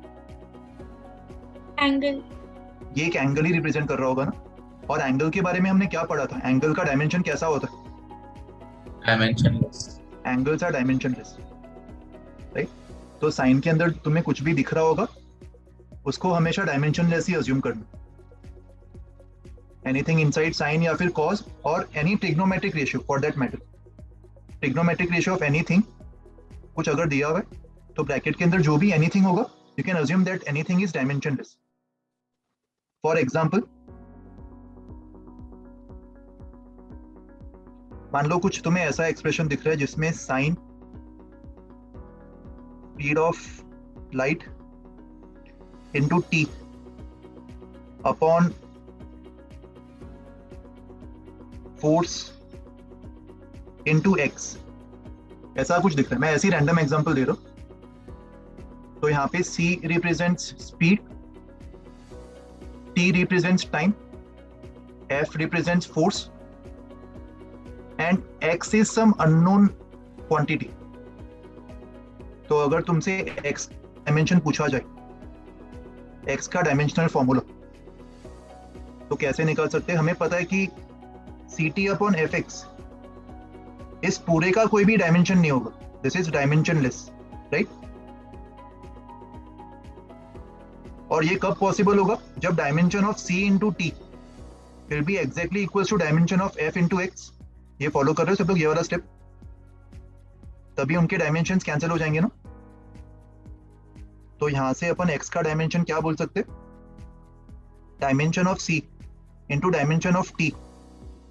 एंगल। ये एक एंगल ही रिप्रेजेंट कर रहा होगा ना। और एंगल के बारे में हमने क्या पढ़ा था? एंगल का डायमेंशन कैसा होता है? Dimensionless. Angles are dimensionless, right? तो साइन के अंदर तुम्हें कुछ भी दिख रहा होगा उसको हमेशा डायमेंशनलेस ही अज्यूम करना। एनीथिंग इनसाइड साइन या फिर कॉस और any trigonometric ratio for that matter, trigonometric ratio of anything कुछ अगर दिया हुआ है तो ब्रैकेट के अंदर जो भी एनीथिंग होगा you can assume that anything is dimensionless. For example मान लो कुछ तुम्हें ऐसा एक्सप्रेशन दिख रहा है जिसमें sine speed of light into T upon force into X, ऐसा कुछ दिख रहा है। मैं ऐसी रैंडम एग्जांपल दे रहा हूं। तो यहाँ पे c represents speed, t represents time, f represents force and x is some unknown quantity. तो अगर तुमसे x डायमेंशन पूछा जाए, x का डायमेंशनल फॉर्मूला, तो कैसे निकाल सकते हैं? हमें पता है कि ct अपॉन fx इस पूरे का कोई भी डायमेंशन नहीं होगा, दिस इज डायमेंशनलेस, राइट? और ये कब पॉसिबल होगा? जब dimension of c into T will be exactly equal to dimension of f into X. ये फॉलो कर रहे हो सब लोग ये वाला स्टेप? तभी उनके डायमेंशंस कैंसिल हो जाएंगे ना। तो यहां से अपन x का डायमेंशन क्या बोल सकते? Dimension of c into dimension of t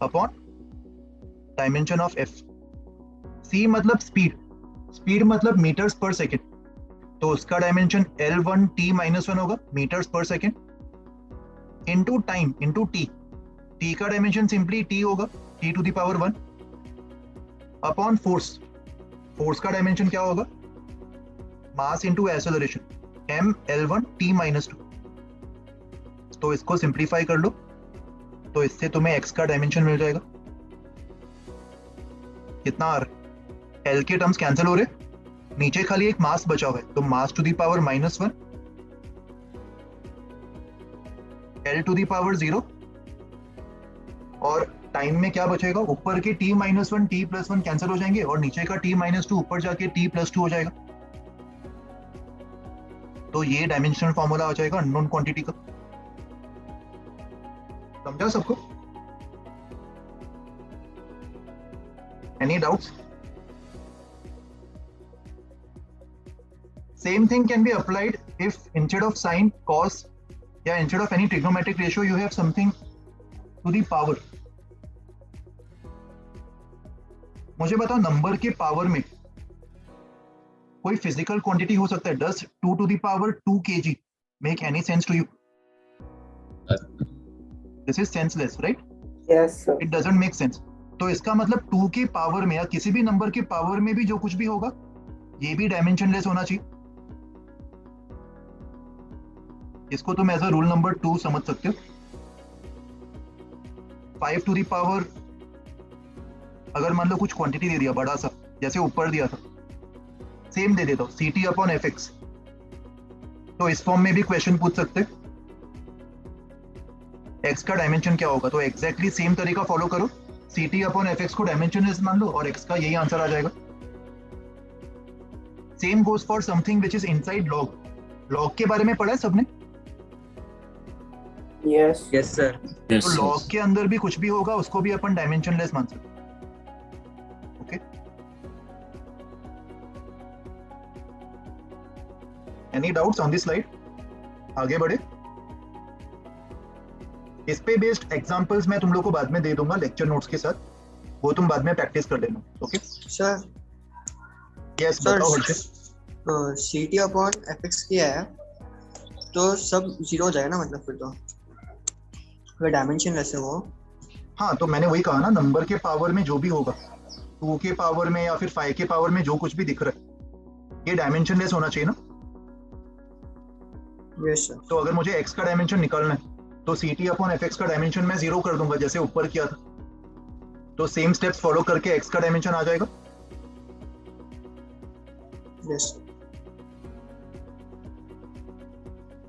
upon dimension of f। c मतलब स्पीड, स्पीड मतलब मीटर्स पर सेकेंड, तो उसका डायमेंशन L1 t माइनस 1 होगा, मीटर्स पर second, into time into t, t का डायमेंशन सिंपली t होगा, t to the power 1 upon force, force का डायमेंशन क्या होगा? Mass into acceleration, m L1 t minus 2। तो इसको सिंप्लीफाई कर लो तो इससे तुम्हें x का डायमेंशन मिल जाएगा। कितना आ रहा है? L के टर्म्स कैंसिल हो रहे, नीचे खाली एक मास बचा हुआ है, तो mass to the power -1 L to the power 0 और टाइम में क्या बचेगा? ऊपर के t-1 t+1 कैंसिल हो जाएंगे और नीचे का t-2 ऊपर जाके t+2 हो जाएगा। तो ये डायमेंशनल फॉर्मूला आ जाएगा अननोन क्वांटिटी का। समझा सबको? Any doubts? Same thing can be applied if instead of sine, cos, या instead of any trigonometric ratio you have something to the power. मुझे बताओ नंबर के पावर में कोई फिजिकल क्वांटिटी हो सकता है? Does 2 to the power 2 kg make any sense to you? This is senseless, right? Yes, sir. It doesn't make sense. तो इसका मतलब 2 के पावर में या किसी भी नंबर के पावर में भी जो कुछ भी होगा ये भी डायमेंशनलेस होना चाहिए। इसको तुम एज अ रूल नंबर 2 समझ सकते हो। 5 टू द पावर, अगर मान लो कुछ क्वांटिटी दे दिया बड़ा सा, जैसे ऊपर दिया था, सेम दे देता हूं ct अपॉन fx, तो इस फॉर्म में भी क्वेश्चन पूछ सकते x का डायमेंशन क्या होगा? तो एग्जैक्टली सेम तरीका फॉलो करो, ct अपॉन fx को डायमेंशनलेस मान लो और x का यही आंसर आ जाएगा। Same goes for something which is inside log. Log के बारे में पढ़ा है सबने? Yes. Yes, sir. Yes, तो लॉग के अंदर भी कुछ भी होगा उसको भी अपन डायमेंशनलेस मान सकते। Okay, any doubts on this slide? आगे बढ़े। इस पे बेस्ड एग्जांपल्स मैं तुम लोग को बाद में दे दूंगा लेक्चर नोट्स के साथ, वो तुम बाद में प्रैक्टिस कर लेना। ओके सर यस, सर बताओ हर्षित। ct अपॉन fx किया है तो सब जीरो हो जाएगा ना, मतलब फिर तो अगर डायमेंशन लेस है वो। हाँ, तो मैंने वही कहा ना, नंबर के पावर में जो भी होगा, 2 के पावर में या फिर 5 के पावर में जो कुछ भी दिख रहा है ये डायमेंशनलेस होना चाहिए ना। Yes sir. तो अगर मुझे x का डायमेंशन निकालना है तो ct अपॉन fx का डायमेंशन मैं 0 कर दूंगा जैसे ऊपर किया था। तो सेम स्टेप्स फॉलो करके x का डायमेंशन आ जाएगा। यस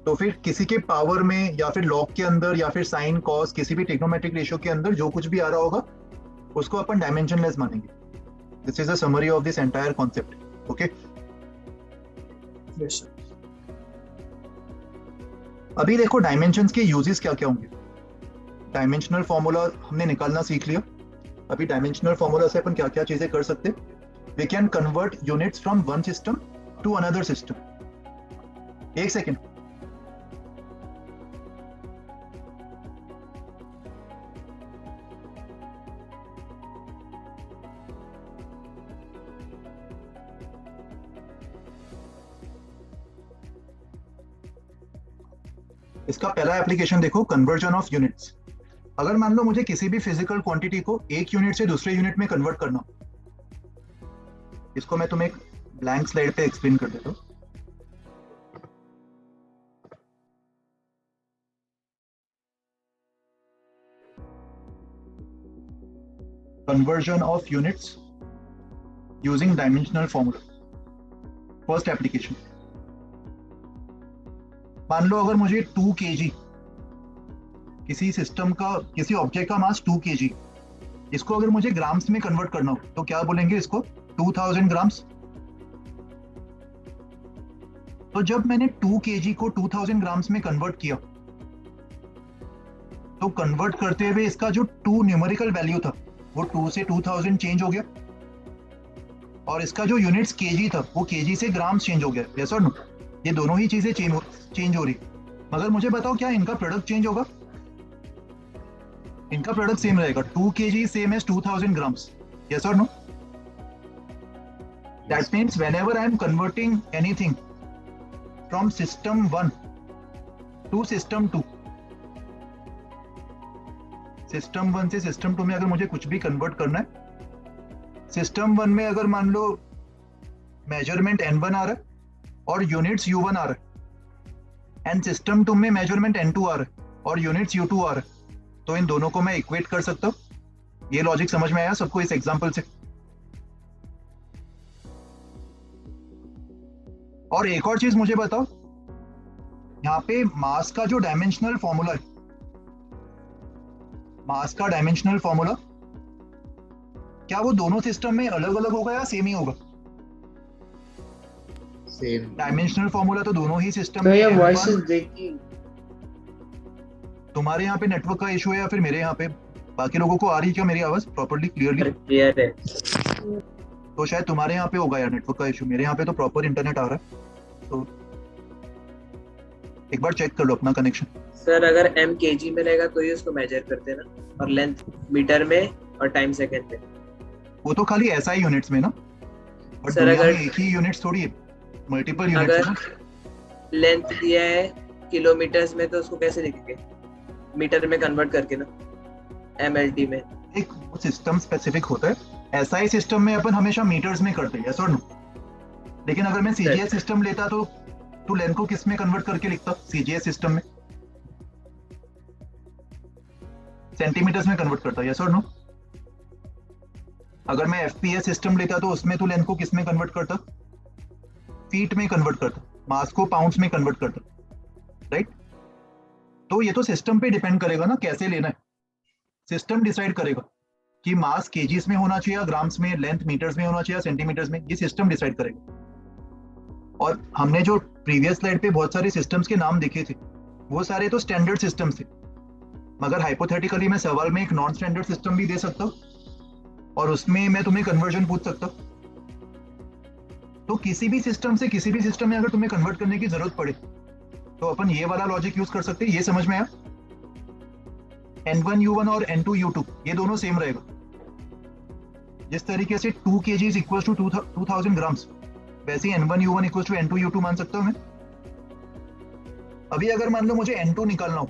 तो फिर किसी के पावर में या फिर लॉग के अंदर या फिर साइन कॉस किसी भी ट्रिग्नोमेट्रिक रेशियो के अंदर जो कुछ भी आ रहा होगा उसको अपन डायमेंशनलेस मानेंगे. This is a summary of this entire concept. Okay, yes अभी देखो डायमेंशंस के यूजेस क्या क्या होंगे. डायमेंशनल फॉर्मूला हमने निकालना सीख लिया. अभी डायमेंशनल फॉर्मूला से अपन क्या क्या चीजें कर सकते हैं. We can convert units from one system to another system. एक सेकेंड. इसका पहला एप्लीकेशन देखो, कन्वर्जन ऑफ यूनिट्स. अगर मान लो मुझे किसी भी फिजिकल क्वांटिटी को एक यूनिट से दूसरे यूनिट में कन्वर्ट करना, इसको मैं तुम्हें एक ब्लैंक स्लाइड पे एक्सप्लेन कर देता हूं. Conversion of units using dimensional formula. First application, मान लो अगर मुझे 2 kg किसी सिस्टम का किसी ऑब्जेक्ट का मास 2 kg, इसको अगर मुझे ग्राम्स में कन्वर्ट करना हो तो क्या बोलेंगे इसको? 2000 ग्राम्स. तो जब मैंने 2 kg को 2000 ग्राम्स में कन्वर्ट किया तो कन्वर्ट करते हुए इसका जो 2 न्यूमेरिकल वैल्यू था वो 2 से 2000 चेंज हो गया और इसका जो यूनिट्स kg था वो kg से ग्राम्स चेंज हो गया. यस और नो? ये दोनों ही चीजें चेंज हो रही. मगर मुझे बताओ क्या इनका प्रोडक्ट चेंज होगा? इनका प्रोडक्ट सेम रहेगा. 2 kg same as 2000 grams. Yes और no? That means whenever I am converting anything from system 1 to system 2, system 1 से सिस्टम 2 में अगर मुझे कुछ भी कन्वर्ट करना है, सिस्टम 1 में अगर मान लो मेजरमेंट n1 आ रहा है और यूनिट्स u1 आ रहा है एंड सिस्टम 2 में मेजरमेंट n2 आ रहा है और यूनिट्स u2 आ रहा है, तो इन दोनों को मैं इक्वेट कर सकता हूं. ये लॉजिक समझ में आया सबको इस एग्जांपल से? और एक और चीज मुझे बताओ, यहाँ पे मास का जो डायमेंशनल फॉर्मूला है, मास का डायमेंशनल फॉर्मूला क्या वो दोनों सिस्टम में अलग अलग होगा या सेम ही होगा? सेम. डायमेंशनल फॉर्मूला तो दोनों ही सिस्टम तो में. ये N1 वॉइस इज ब्रेकिंग. तुम्हारे यहाँ पे नेटवर्क का इशू है या फिर मेरे यहाँ पे? बाकी लोगों को आ रही है क्या मेरी आवाज प्रॉपर्ली क्लियरली? क्लियर है. तो शायद तुम्हारे यहाँ पे होगा यार नेटवर्क का इशू. मेरे यहाँ पे तो प्रॉपर इंटरनेट आ रहा है. तो एक बार चेक कर लो अपना कनेक्शन. सर अगर m kg में रहेगा तो ही उसको मेजर करते हैं ना, और लेंथ मीटर में और टाइम सेकंड में. वो तो खाली ऐसा ही यूनिट्स में ना, और सर दुनिया अगर में एक ही यूनिट्स थोड़ी है, मल्टीपल यूनिट्स है ना. अगर लेंथ दिया है किलोमीटर्स में तो उसको कैसे लिखेंगे? मीटर में कन्वर्ट करके ना, mlt में. एक सिस्टम स्पेसिफिक होता है. एसआई सिस्टम में अपन हमेशा मीटर्स में करते हैं. यस और नो? लेकिन अगर मैं सीजीएस सिस्टम लेता तो लेंथ को किस में कन्वर्ट करके लिखता? सीजीएस सिस्टम में सेंटीमीटर्स में कन्वर्ट करता. यस और नो? अगर मैं एफपीएस सिस्टम लेता तो उसमें तो लेंथ को किस में कन्वर्ट करता? फीट में कन्वर्ट करता. मास को पाउंड्स में कन्वर्ट करता. राइट? तो ये तो सिस्टम पे डिपेंड करेगा ना कैसे लेना है. सिस्टम डिसाइड करेगा कि मास केजीस में होना चाहिए, ग्राम्स में, लेंथ मीटर्स में होना चाहिए, सेंटीमीटर्स में. ये सिस्टम डिसाइड करेगा. और हमने जो प्रीवियस स्लाइड पे बहुत सारे सिस्टम्स के नाम देखे थे वो सारे तो स्टैंडर्ड सिस्टम्स थे. मगर हाइपोथेटिकली मैं सवाल में एक नॉन स्टैंडर्ड सिस्टम भी दे सकता हूँ और उसमें मैं तुम्हें कन्वर्जन पूछ सकता हूँ. तो किसी भी सिस्टम से किसी भी सिस्टम में अगर तुम्हें कन्वर्ट करने की जरूरत पड़े तो अपन ये वाला लॉजिक यूज कर सकते हैं. ये समझ में आया? n1 u1 और n2 u2 ये दोनों सेम रहेगा. जिस तरीके से 2 kg is equals to 2000 grams, वैसे ही n1 u1 equals to n2 u2 मान सकता हूं मैं. अभी अगर मान लो मुझे n2 निकालना हो,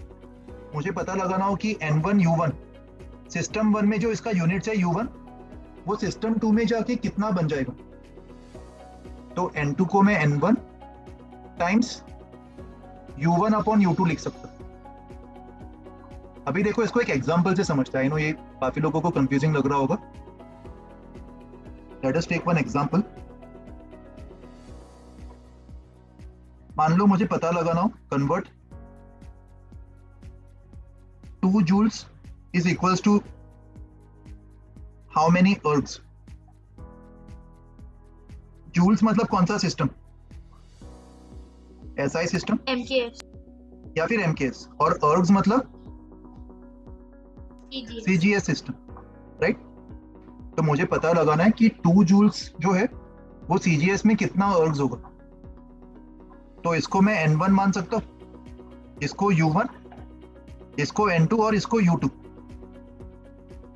मुझे पता लगाना हो कि n1 u1 सिस्टम 1 में जो इसका यूनिट्स है u1 वो सिस्टम 2 में जाके कितना बन जाएगा. तो n2 को मैं n1 times u1 upon u2 लिख सकता. अभी देखो इसको एक एग्जांपल से समझते हैं. आई नो ये काफी लोगों को कंफ्यूजिंग लग रहा होगा. Let us take one example. मान लो मुझे पता लगाना हो convert 2 joules is equals to how many ergs? Joules मतलब कौन सा सिस्टम? एसआई सिस्टम MKS या फिर एमकेएस, और अर्ग्स मतलब CGS सीजीएस सिस्टम, राइट? तो मुझे पता लगाना है कि 2 जूल्स जो है वो सीजीएस में कितना अर्ग्स होगा। तो इसको मैं N1 मान सकता हूं, इसको U1, इसको N2 और इसको U2।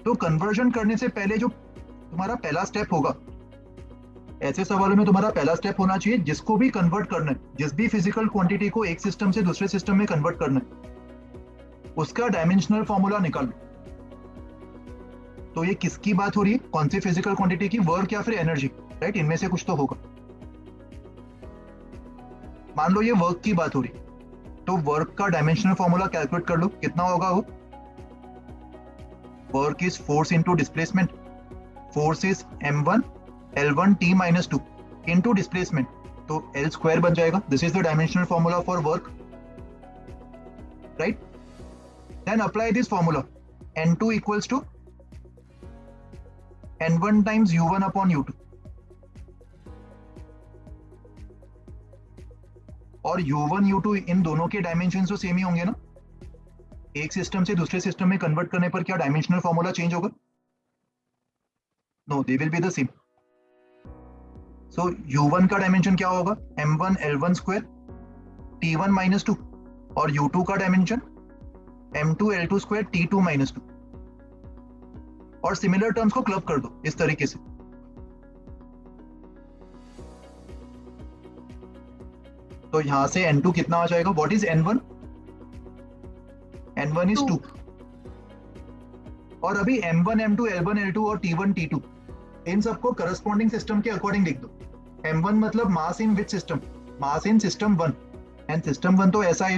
तो कन्वर्जन करने से पहले जो तुम्हारा पहला स्टेप होगा, ऐसे सवालों में तुम्हारा पहला स्टेप होना चाहिए, जिसको भी कन्वर्ट करना है, जिस भी फिजिकल क्वांटिटी को एक सिस्टम से दूसरे सिस्टम में कन्वर्ट करना है, उसका डायमेंशनल फॉर्मूला निकाल लो। तो ये किसकी बात हो रही है? कौन सी फिजिकल क्वांटिटी की? वर्क या फिर एनर्जी, राइट? इनमें से कुछ तो होगा। मान लो ये वर्क की बात हो रही, तो वर्क का डायमेंशनल फॉर्मूला कैलकुलेट कर लो, कितना होगा वो? Work is force into displacement. Force is m1 L1 t minus 2 into displacement, तो L स्क्वायर बन जाएगा। This is the dimensional formula for work, right? Then apply this formula, N2 equals to N1 times U1 upon U2। और U1 U2 इन दोनों के dimension तो same ही होंगे ना? एक सिस्टम से दूसरे सिस्टम में कन्वर्ट करने पर क्या डायमेंशनल फॉर्मूला चेंज होगा? No, they will be the same. So U1 का डायमेंशन क्या होगा? M1 L1 square T1 minus 2, और U2 का dimension M2 L2 square T2 minus 2। और सिमिलर टर्म्स को क्लब कर दो इस तरीके से। तो यहां से N2 कितना आ जाएगा? What is N1? N1 is 2। और अभी M1 M2 L1 L2 और T1 T2 इन सबको करस्पॉन्डिंग सिस्टम के अकॉर्डिंग लिख दो। M1 मतलब mass in which system? Mass in system 1, and system 1 तो ऐसा है।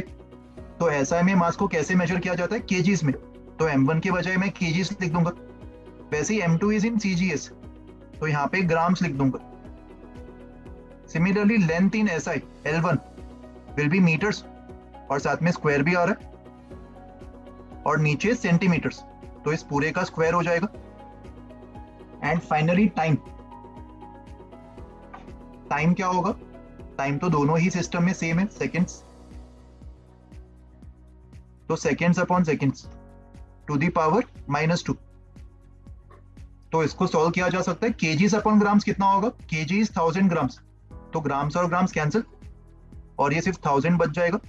तो ऐसा में मास को कैसे मेजर किया जाता है? केजीज में। तो M1 के बजाय मैं केजीज लिख दूंगा। वैसे ही M2 इज इन सीजीएस, तो यहाँ पे ग्राम्स लिख दूंगा। Similarly length in SI L1 will be metres, और साथ में स्क्वायर भी आ रहा है, और नीचे सेंटीमीटर्स, तो इस पूरे का स्क्वायर हो जाएगा। And finally time. टाइम क्या होगा? टाइम तो दोनों ही सिस्टम में सेम है, सेकेंड्स। तो seconds upon seconds to the power -2। तो इसको सॉल्व किया जा सकता है। केजीज अपॉन ग्राम्स कितना होगा? केजीज 1000 ग्राम्स, तो ग्राम्स और ग्राम्स कैंसिल, और ये सिर्फ 1000 बच जाएगा।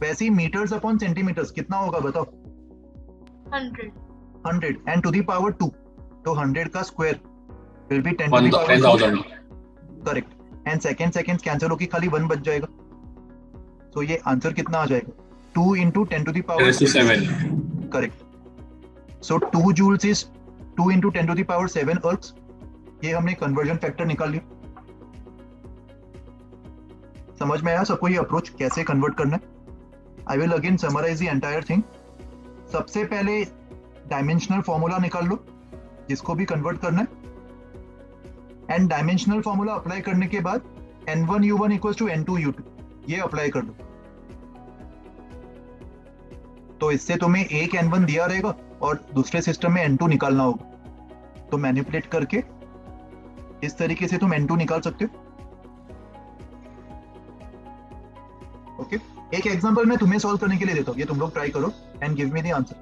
वैसे ही मीटर्स अपॉन सेंटीमीटर्स कितना होगा बताओ? 100 एंड टू द पावर 2, तो 100 का square will be 10 to the power 10,000। Correct. And seconds cancel होकर खाली 1 बच जाएगा। तो ये आंसर कितना आ जाएगा? 2 into 10 to the power 7। Correct. So 2 joules is 2 into 10 to the power 7 ergs. ये हमने कन्वर्जन फैक्टर निकाल लिया। समझ में आया सबको ये अप्रोच कैसे कन्वर्ट करना है? I will again summarise the entire thing. सबसे पहले डायमेंशनल फॉर्मूला निकाल लो जिसको भी कन्वर्ट करना है, एंड डायमेंशनल फॉर्मूला अप्लाई करने के बाद N1 U1 equals to N2 U2 ये अप्लाई कर दो। तो इससे तुम्हें एक N1 दिया रहेगा और दूसरे सिस्टम में N2 निकालना होगा। तो मैनिपुलेट करके इस तरीके से तुम N2 निकाल सकते हो। ओके, एक एग्जांपल मैं तुम्हें सॉल्व करने के लिए देता हूँ, ये तुम लोग ट्राई करो and give me the answer.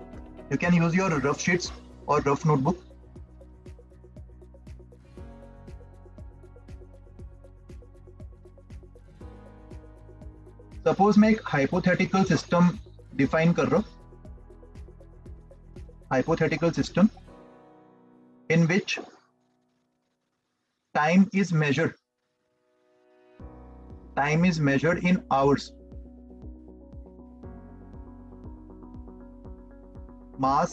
You can use your rough sheets और रफ नोटबुक। सपोज मैं एक हाइपोथेटिकल सिस्टम डिफाइन कर रहा हूं। Hypothetical system in which time is measured in hours. Mass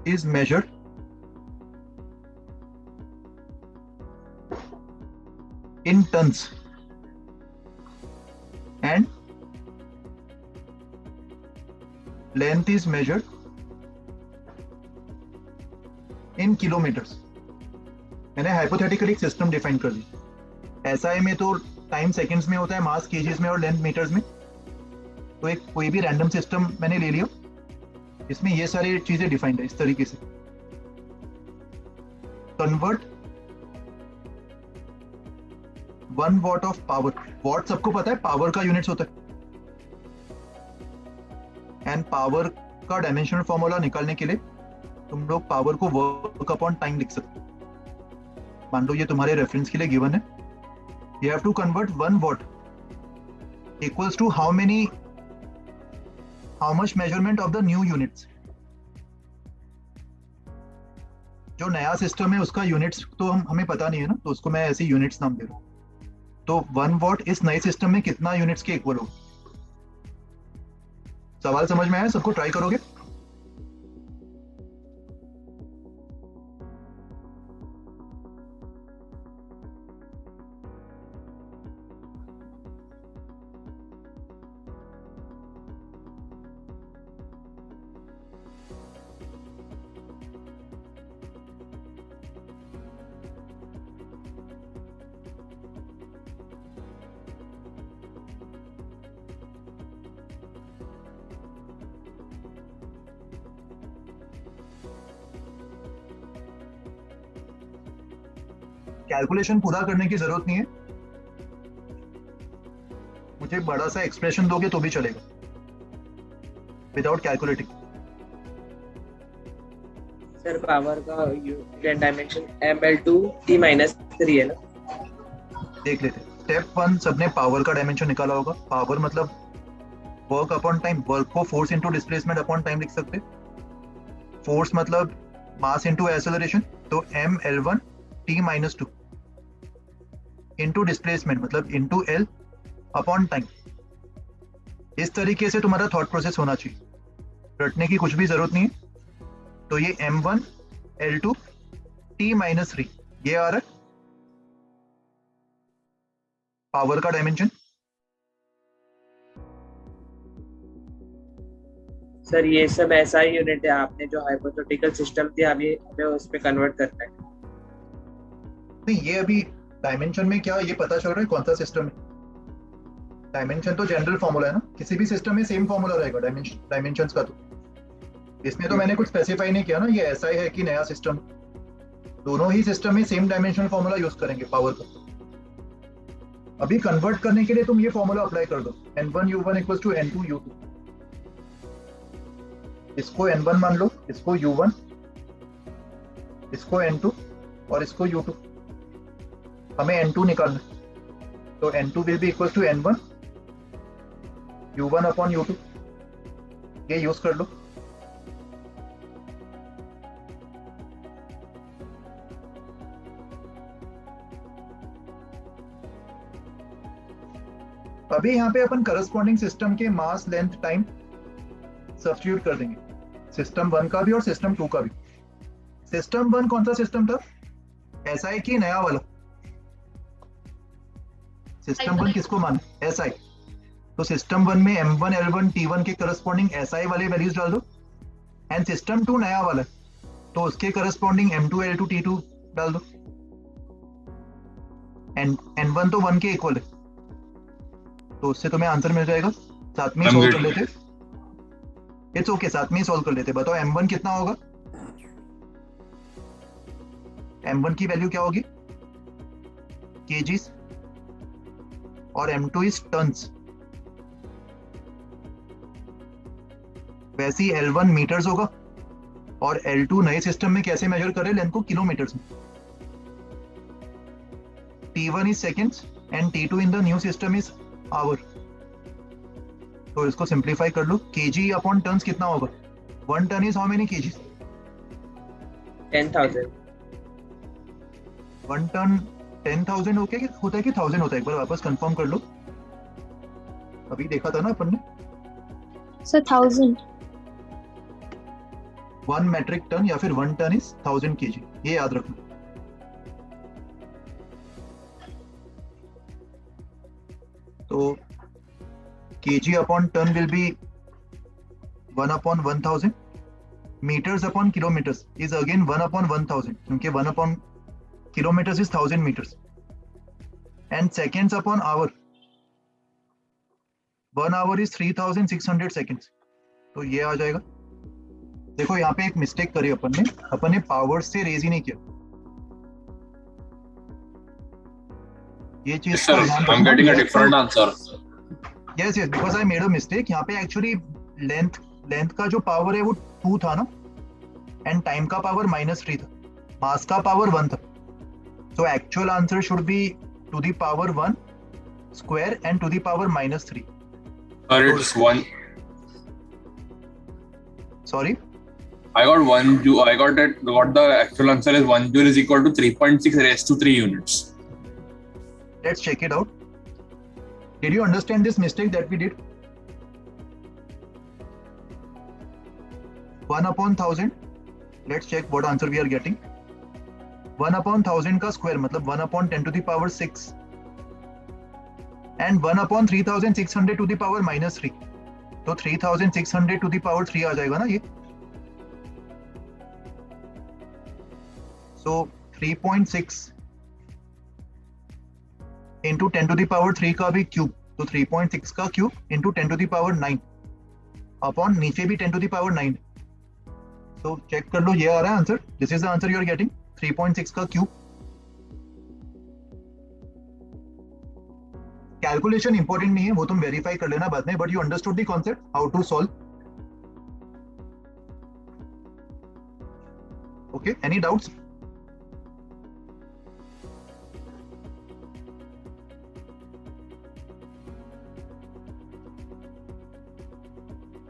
is measured in tons, and length is measured in kilometers. मैंने hypothetically system define कर दी। SI में तो टाइम सेकंड्स में होता है, मास केजीज में और लेंथ मीटर्स में। तो एक कोई भी रैंडम सिस्टम मैंने ले लिया, इसमें ये सारी चीजें डिफाइंड है इस तरीके से। Convert 1 what of power, what सबको पता है पावर का यूनिट्स होता है, एंड पावर का डायमेंशनल फॉर्मूला निकालने के लिए तुम लोग पावर को वर्क अपॉन टाइम लिख सकते हो। मान लो ये तुम्हारे रेफरेंस के लिए गिवन है, you have to convert 1 watt equals to how much measurement of the new units। जो नया सिस्टम है उसका यूनिट्स तो हमें पता नहीं है ना, तो उसको मैं ऐसे यूनिट्स नाम दे रहा हूं। तो 1 वॉट इस नए सिस्टम में कितना यूनिट्स के इक्वल होगा? सवाल समझ में आया सबको? ट्राई करोगे? कैलकुलेशन पूरा करने की जरूरत नहीं है, मुझे बड़ा सा एक्सप्रेशन दोगे तो भी चलेगा विदाउट कैलकुलेटिंग। सर पावर का यूनिट डायमेंशन mL2T-3 है ना? देख लेते। स्टेप 1 सबने पावर का डायमेंशन निकाला होगा। पावर मतलब वर्क अपॉन टाइम, वर्क को force into displacement upon time लिख सकते। फोर्स मतलब मास इनटू एक्सेलरेशन, तो mL1T-2 इनटू डिस्प्लेसमेंट मतलब इनटू L अपॉन टाइम। इस तरीके से तुम्हारा थॉट प्रोसेस होना चाहिए, रटने की कुछ भी जरूरत नहीं है। तो ये m1L2T-3 ये आ रहा है पावर का डायमेंशन। सर ये सब ऐसा ही यूनिट है, आपने जो हाइपोथेटिकल सिस्टम दिया अभी हमें उस पे कन्वर्ट करना है। नहीं, ये अभी डायमेंशन में क्या ये पता चल रहा है कौन सा सिस्टम है? डायमेंशन तो जनरल फॉर्मूला है ना, किसी भी सिस्टम में सेम फॉर्मूला रहेगा डायमेंशंस का। तो इसमें तो मैंने कुछ स्पेसिफाई नहीं किया ना ये ऐसा ही है कि नया सिस्टम। दोनों ही सिस्टम में सेम डायमेंशनल फॉर्मूला यूज करेंगे पावर का। अभी कन्वर्ट करने के लिए तुम ये फॉर्मूला अप्लाई कर दो, n1u1 = n2u2। इसको n1 मान लो, इसको u1, इसको n2 और इसको u2। हमें n2 निकालना, तो n2 will be equal to n1 u1 upon u2। ये यूज कर लो। अभी यहाँ पे अपन करस्पॉन्डिंग सिस्टम के मास लेंथ टाइम सब्स्टिट्यूट कर देंगे, सिस्टम 1 का भी और सिस्टम 2 का भी। सिस्टम 1 कौन सा सिस्टम था? SI की नया वाला सिस्टम 1 किसको माना? SI। तो सिस्टम 1 में m1 L1 T1 के करस्पॉन्डिंग SI वाले वैल्यूज डाल दो, एंड सिस्टम 2 नया वाला तो उसके करस्पॉन्डिंग m2 L2 T2 डाल दो। n1 तो 1 के इक्वल है, तो उससे तुम्हें आंसर मिल जाएगा। साथ में सॉल्व कर लेते। इट्स ओके, साथ में सॉल्व कर लेते। बताओ m1 कितना होगा? m1 की वैल्यू क्या होगी? kgs और m2 इज टन्स। वैसे ही L1 मीटर्स होगा और L2 नए सिस्टम में कैसे मेजर करें लेंथ को? किलोमीटर्स में। T1 is seconds and T2 in the new system is hour. तो इसको सिंप्लीफाई कर लो। kg अपॉन टन्स कितना होगा? 1 ton is how many kgs? 10,000। 1 ton 10,000 होता है कि 1000 होता है? एक बार वापस कंफर्म कर लो, अभी देखा था ना अपन ने। सर 1000। 1 मेट्रिक टन या फिर 1 टन इज 1000 kg, ये याद रखना। तो kg upon ton will be 1 upon 1000। Metres upon kilometres is again 1 upon 1000, क्योंकि 1 upon kilometres is 1000 metres. and seconds upon hour. 1 hour is 3600 seconds. तो ये आ जाएगा. देखो यहाँ पे एक मिस्टेक करी अपन ने पावर से रेज ही नहीं किया. ये चीज Sir, I'm getting a different answer. Yes, because I made a mistake. यहाँ पे actually लेंथ का जो पावर है वो 2 था ना, एंड टाइम का पावर -3 था, मास का पावर 1 था. So actual answer should be to the power 1 square and to the power -3. Sir, it's 1. Sorry? I got 1 joule. I got it. What the actual answer is 1 joule is equal to 3.6 raised to 3 units. Let's check it out. Did you understand this mistake that we did? 1 upon 1000. Let's check what answer we are getting. 1 upon 1000 का square मतलब 1 upon 10 to the power 6 and 1 upon 3600 to the power -3. तो 3600 to the power 3 आ जाएगा ना ये. So 3.6 into 10 to the power 3 का भी cube, तो 3.6 का cube into 10 to the power 9 upon नीचे भी 10 to the power 9. तो चेक कर लो, ये आ रहा है answer. This is the answer you are getting. 3.6 का क्यूब. कैलकुलेशन इंपॉर्टेंट नहीं है, वो तुम वेरीफाई कर लेना बाद में, but you understood the concept how to solve. Okay, any doubts?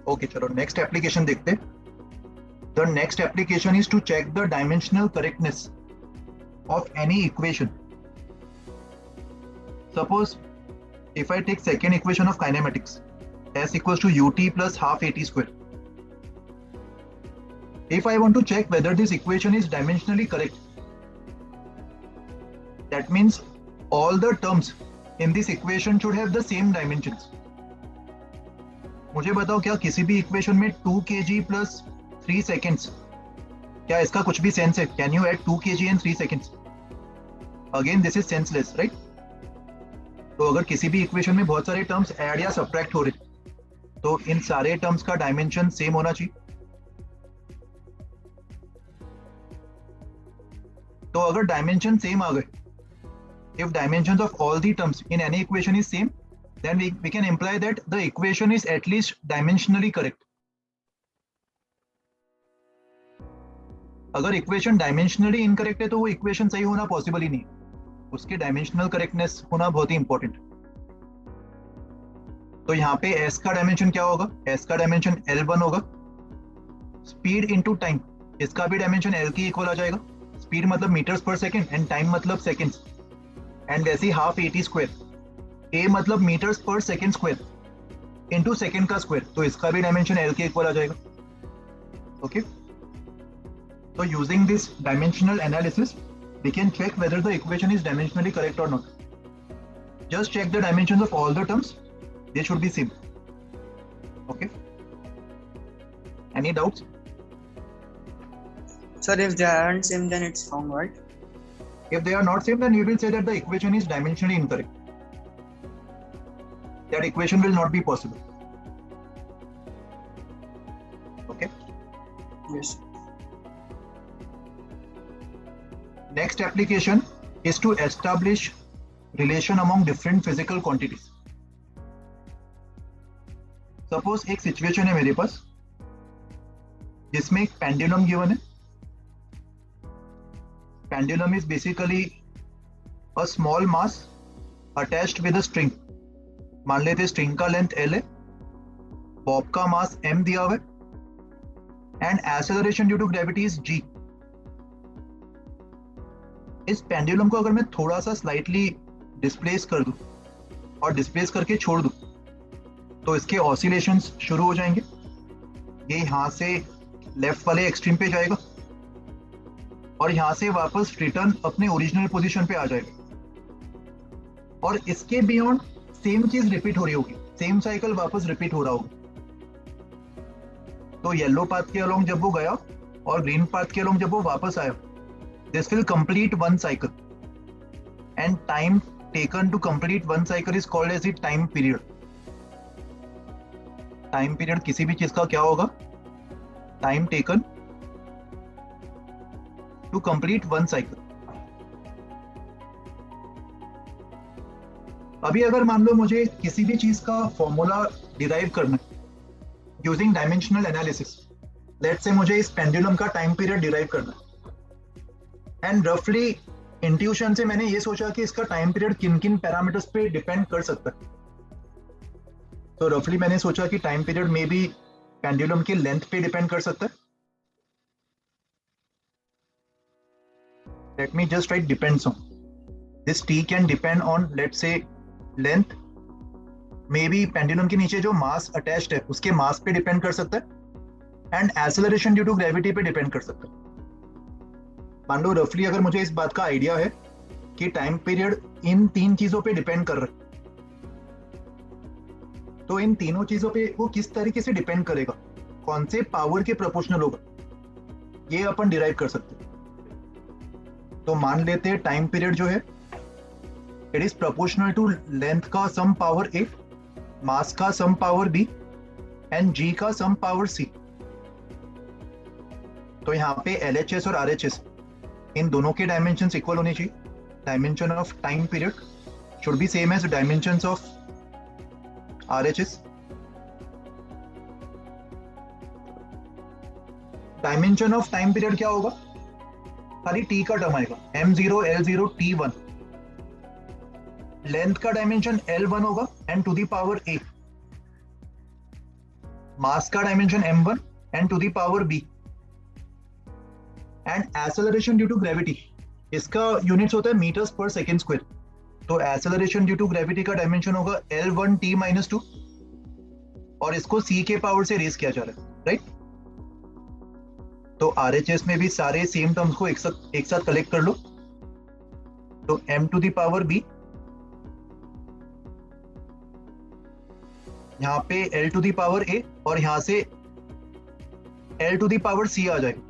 Okay, चलो नेक्स्ट एप्लीकेशन देखते हैं. The next application is to check the dimensional correctness of any equation. Suppose if I take second equation of kinematics, S equals to ut plus half at square. If I want to check whether this equation is dimensionally correct, that means all the terms in this equation should have the same dimensions. मुझे बताओ, क्या किसी भी equation में 2 kg plus 3 seconds, क्या इसका कुछ भी सेंस है? Can you add 2 kg in 3 seconds? Again this is senseless, right? तो अगर किसी भी इक्वेशन में बहुत सारे टर्म्स ऐड या सब्ट्रैक्ट हो रहे, तो इन सारे टर्म्स का डायमेंशन सेम होना चाहिए. तो अगर डायमेंशन सेम आ गए, if dimensions of all the terms in any equation is same, then we can imply that the equation is at least dimensionally correct. अगर इक्वेशन डायमेंशनली इनकरेक्ट है तो वो इक्वेशन सही होना पॉसिबल ही नहीं. उसके डायमेंशनल करेक्टनेस होना बहुत ही इंपॉर्टेंट. तो यहाँ पे s का डायमेंशन क्या होगा? s का डायमेंशन L1 होगा. स्पीड इनटू टाइम, इसका भी डायमेंशन L के इक्वल आ जाएगा. स्पीड मतलब मीटर्स पर सेकेंड एंड टाइम मतलब सेकेंड्स, एंड वैसे ही हाफ at स्क्वायर, a मतलब मीटर्स पर सेकेंड स्क्वायर इनटू सेकेंड का स्क्वायर, तो इसका भी डायमेंशन L के इक्वल आ जाएगा. Okay, so using this dimensional analysis we can check whether the equation is dimensionally correct or not. Just check the dimensions of all the terms, they should be same. Okay, any doubts? Sir, if they aren't same then it's wrong, right? If they are not same, then you will say that the equation is dimensionally incorrect. That equation will not be possible. Okay, Yes. next application is to establish relation among different physical quantities. Suppose एक situation है मेरे पास जिसमें एक pendulum given है. Pendulum is basically a small mass attached with a string. मान लेते string का length L है, बॉब का मास m दिया हुआ है and acceleration due to gravity is g. इस पेंडुलम को अगर मैं थोड़ा सा स्लाइटली डिस्प्लेस कर दूं और डिस्प्लेस करके छोड़ दूं, तो इसके ऑसिलेशंस शुरू हो जाएंगे. ये यहाँ से लेफ्ट वाले एक्सट्रीम पे जाएगा और यहाँ से वापस रिटर्न अपने ओरिजिनल पोजीशन पे आ जाएगा. और इसके बियॉन्ड सेम चीज रिपीट हो रही होगी, सेम साइकिल वापस रिपीट हो रहा होगा. तो येलो पाथ के अलोंग जब वो गया और ग्रीन पाथ के अलोंग जब वो वापस आया, this will complete one cycle and time taken to complete one cycle is called as the time period. Time period किसी भी चीज का क्या होगा? Time taken to complete one cycle. अभी अगर मान लो मुझे किसी भी चीज का फॉर्मूला डिराइव करना है using dimensional analysis, let's say मुझे इस पेंडुलम का टाइम पीरियड डिराइव करना है एंड रफली इंट्यूशन से मैंने ये सोचा कि इसका टाइम पीरियड किन किन पैरामीटर्स पे डिपेंड कर सकता है. तो रफली मैंने सोचा कि टाइम पीरियड में भी पेंडुलम के लेंथ पे डिपेंड कर सकता है. Let me just right depends on. This T can depend on let's say length, may be pendulum के नीचे जो मास अटैच्ड है उसके मास पे डिपेंड कर सकता है and acceleration due to gravity पे डिपेंड कर सकता है. मान लो रफली अगर मुझे इस बात का आइडिया है कि टाइम पीरियड इन तीन चीजों पे डिपेंड कर रहा है, तो इन तीनों चीजों पे वो किस तरीके से डिपेंड करेगा, कौन से पावर के प्रोपोर्शनल होगा, ये अपन डिराइव कर सकते हैं. तो मान लेते हैं टाइम पीरियड जो है it is proportional to length का सम पावर ए, मास का some power B and G का सम पावर सी. तो यहाँ पे LHS और RHS इन दोनों के डायमेंशंस इक्वल होने चाहिए. Dimension of time period should be same as dimensions of RHS. Dimension of time period क्या होगा? खाली टी का टर्म आएगा, m0 l0 t1. लेंथ का डायमेंशन l1 होगा and to the power a. Mass का dimension m1 and to the power b. And acceleration due to gravity, इसका units होता है मीटर्स पर सेकेंड स्क्वायर. तो एक्सेलरेशन ड्यू टू ग्रेविटी का dimension होगा l1 t-2 और इसको c के पावर से रेज किया जा रहा है, राइट? तो RHS में भी सारे सेम टर्म्स को एक साथ कलेक्ट कर लो. तो m to the power b, यहाँ पे l to the power a और यहाँ से l to the power c आ जाएगा.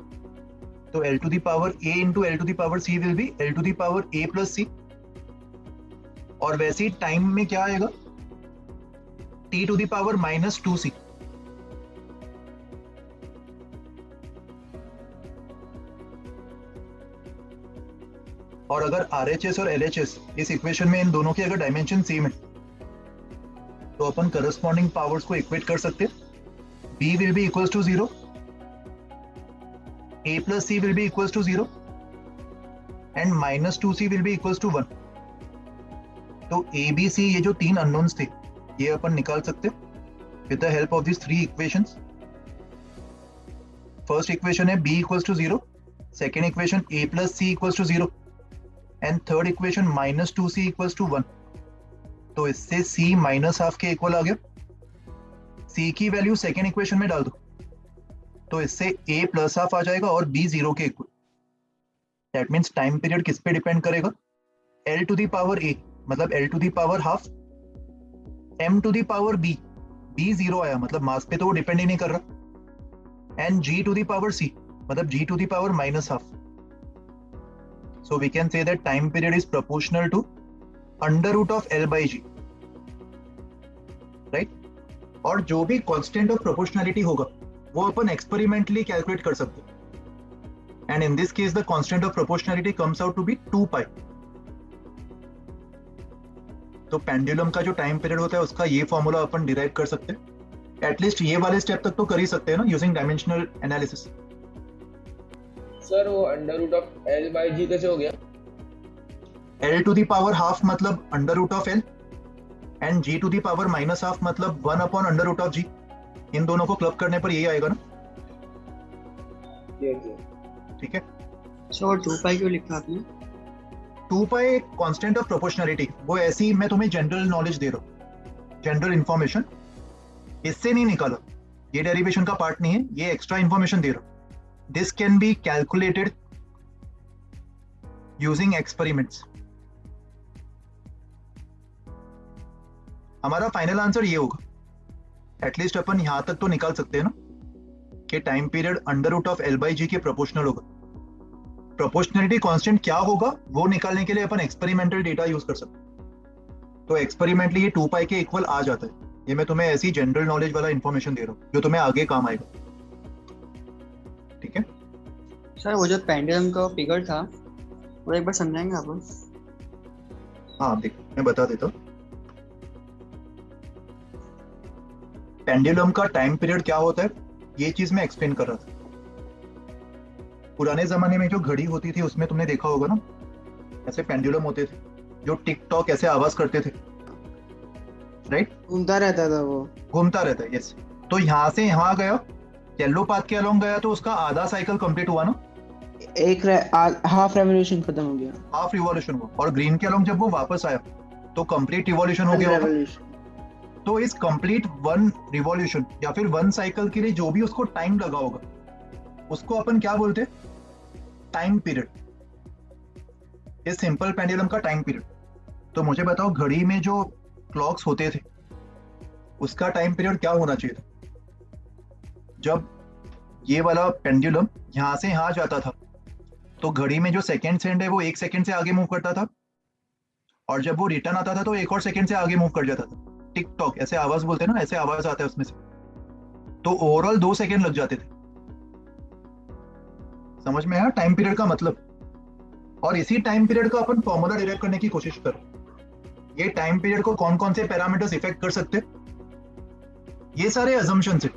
तो l to the power a into l to the power c will be l to the power a plus c. और वैसे ही टाइम में क्या आएगा? t to the power -2c. और अगर RHS और LHS इस इक्वेशन में इन दोनों के अगर डायमेंशन सेम है तो अपन करस्पॉन्डिंग पावर्स को इक्वेट कर सकते हैं. b will be equals to 0, a plus c will be equals to 0 and -2c will be equals to 1. तो a, b, c ये जो तीन अननोन्स थे ये अपन निकाल सकते हैं with the help of these three equations. First equation है b equals to 0, second equation a plus c equals to 0 and third equation -2c equals to 1. तो इससे c -½ के इक्वल आ गया. c की वैल्यू सेकेंड इक्वेशन में डाल दो तो इससे a +½ आ जाएगा और b 0 के equal. That means time period किस पे डिपेंड करेगा? l to the power a मतलब l to the power ½ m to the power b 0 आया मतलब मास पे तो वो डिपेंड ही नहीं कर रहा and g to the power c मतलब g to the power -½ so we can say that time period is proportional to √L/g, right? और जो भी कांस्टेंट ऑफ प्रोपोर्शनैलिटी होगा वो अपन एक्सपेरिमेंटली कैलकुलेट कर सकते हैं and in this case the constant of proportionality comes out to be 2π. तो pendulum का जो टाइम पीरियड होता है उसका ये फॉर्मूला अपन डिराइव कर सकते हैं. एटलीस्ट ये वाले स्टेप तक तो कर ही सकते हैं ना यूजिंग डायमेंशनल एनालिसिस. सर वो √L/g कैसे हो गया? l टू द पावर ½ मतलब √L and g to the power -½ मतलब 1/√g. इन दोनों को क्लब करने पर यही आएगा ना? ठीक है. सो 2π क्यों लिखा आपने? 2π एक कांस्टेंट ऑफ प्रोपोर्शनैलिटी, वो ऐसी मैं तुम्हें जनरल नॉलेज दे रहा हूँ, जनरल इंफॉर्मेशन. इससे नहीं निकाला, ये डेरिवेशन का पार्ट नहीं है, ये एक्स्ट्रा इंफॉर्मेशन दे रहा हूँ. This can be calculated using experiments. हमारा फाइनल आंसर ये होगा. एटलीस्ट अपन यहां तक तो निकाल सकते हैं ना कि टाइम पीरियड √L/g के प्रोपोर्शनल होगा. प्रोपोर्शनैलिटी कांस्टेंट क्या होगा वो निकालने के लिए अपन एक्सपेरिमेंटल डेटा यूज कर सकते हैं. तो एक्सपेरिमेंटली ये 2 पाई के इक्वल आ जाता है। ये मैं तुम्हें ऐसी जनरल नॉलेज वाला इंफॉर्मेशन दे रहा हूँ जो तुम्हें आगे काम आएगा, ठीक है? सर वो जो पेंडुलम का फिगर था वो एक बार समझाएंगे आप? हाँ देख, मैं बता देता हूँ। पेंडुलम का टाइम पीरियड क्या होता है, ये चीज मैं एक्सप्लेन कर रहा था। पुराने जमाने में जो घड़ी होती थी उसमें तुमने देखा होगा ना, ऐसे पेंडुलम होते थे जो टिक टॉक ऐसे आवाज करते थे, राइट? घूमता रहता था वो। घूमता रहता है, यस। तो यहाँ से यहाँ गया, येलो पाथ के अलोंग गया तो उसका आधा साइकिल कंप्लीट हुआ ना, एक हाफ रेवोल्यूशन खत्म हो गया, हाफ रिवॉल्यूशन हुआ। और ग्रीन के अलोंग जब वो वापस आया तो कंप्लीट रिवॉल्यूशन हो गया होगा। तो इस कंप्लीट वन रिवॉल्यूशन या फिर वन साइकिल के लिए जो भी उसको टाइम लगा होगा उसको अपन क्या बोलते हैं? Time period. इस सिंपल पेंडुलम का टाइम पीरियड। तो मुझे बताओ, घड़ी में जो क्लॉक्स होते थे उसका टाइम पीरियड क्या होना चाहिए था? जब ये वाला पेंडुलम यहां से यहां जाता था तो घड़ी में जो सेकेंड हैंड है वो 1 सेकेंड से आगे मूव करता था, और जब वो रिटर्न आता था तो 1 और सेकेंड से आगे मूव कर जाता था। टिक टॉक ऐसे आवाज बोलते हैं ना, ऐसे आवाज आता है उसमें से, तो ओवरऑल 2 सेकेंड लग जाते थे। समझ में आया टाइम पीरियड का मतलब? और इसी टाइम पीरियड का अपन फॉर्मूला डिराइव करने की कोशिश करो। ये टाइम पीरियड को कौन कौन से पैरामीटर्स इफेक्ट कर सकते? ये सारे अजम्पशन है।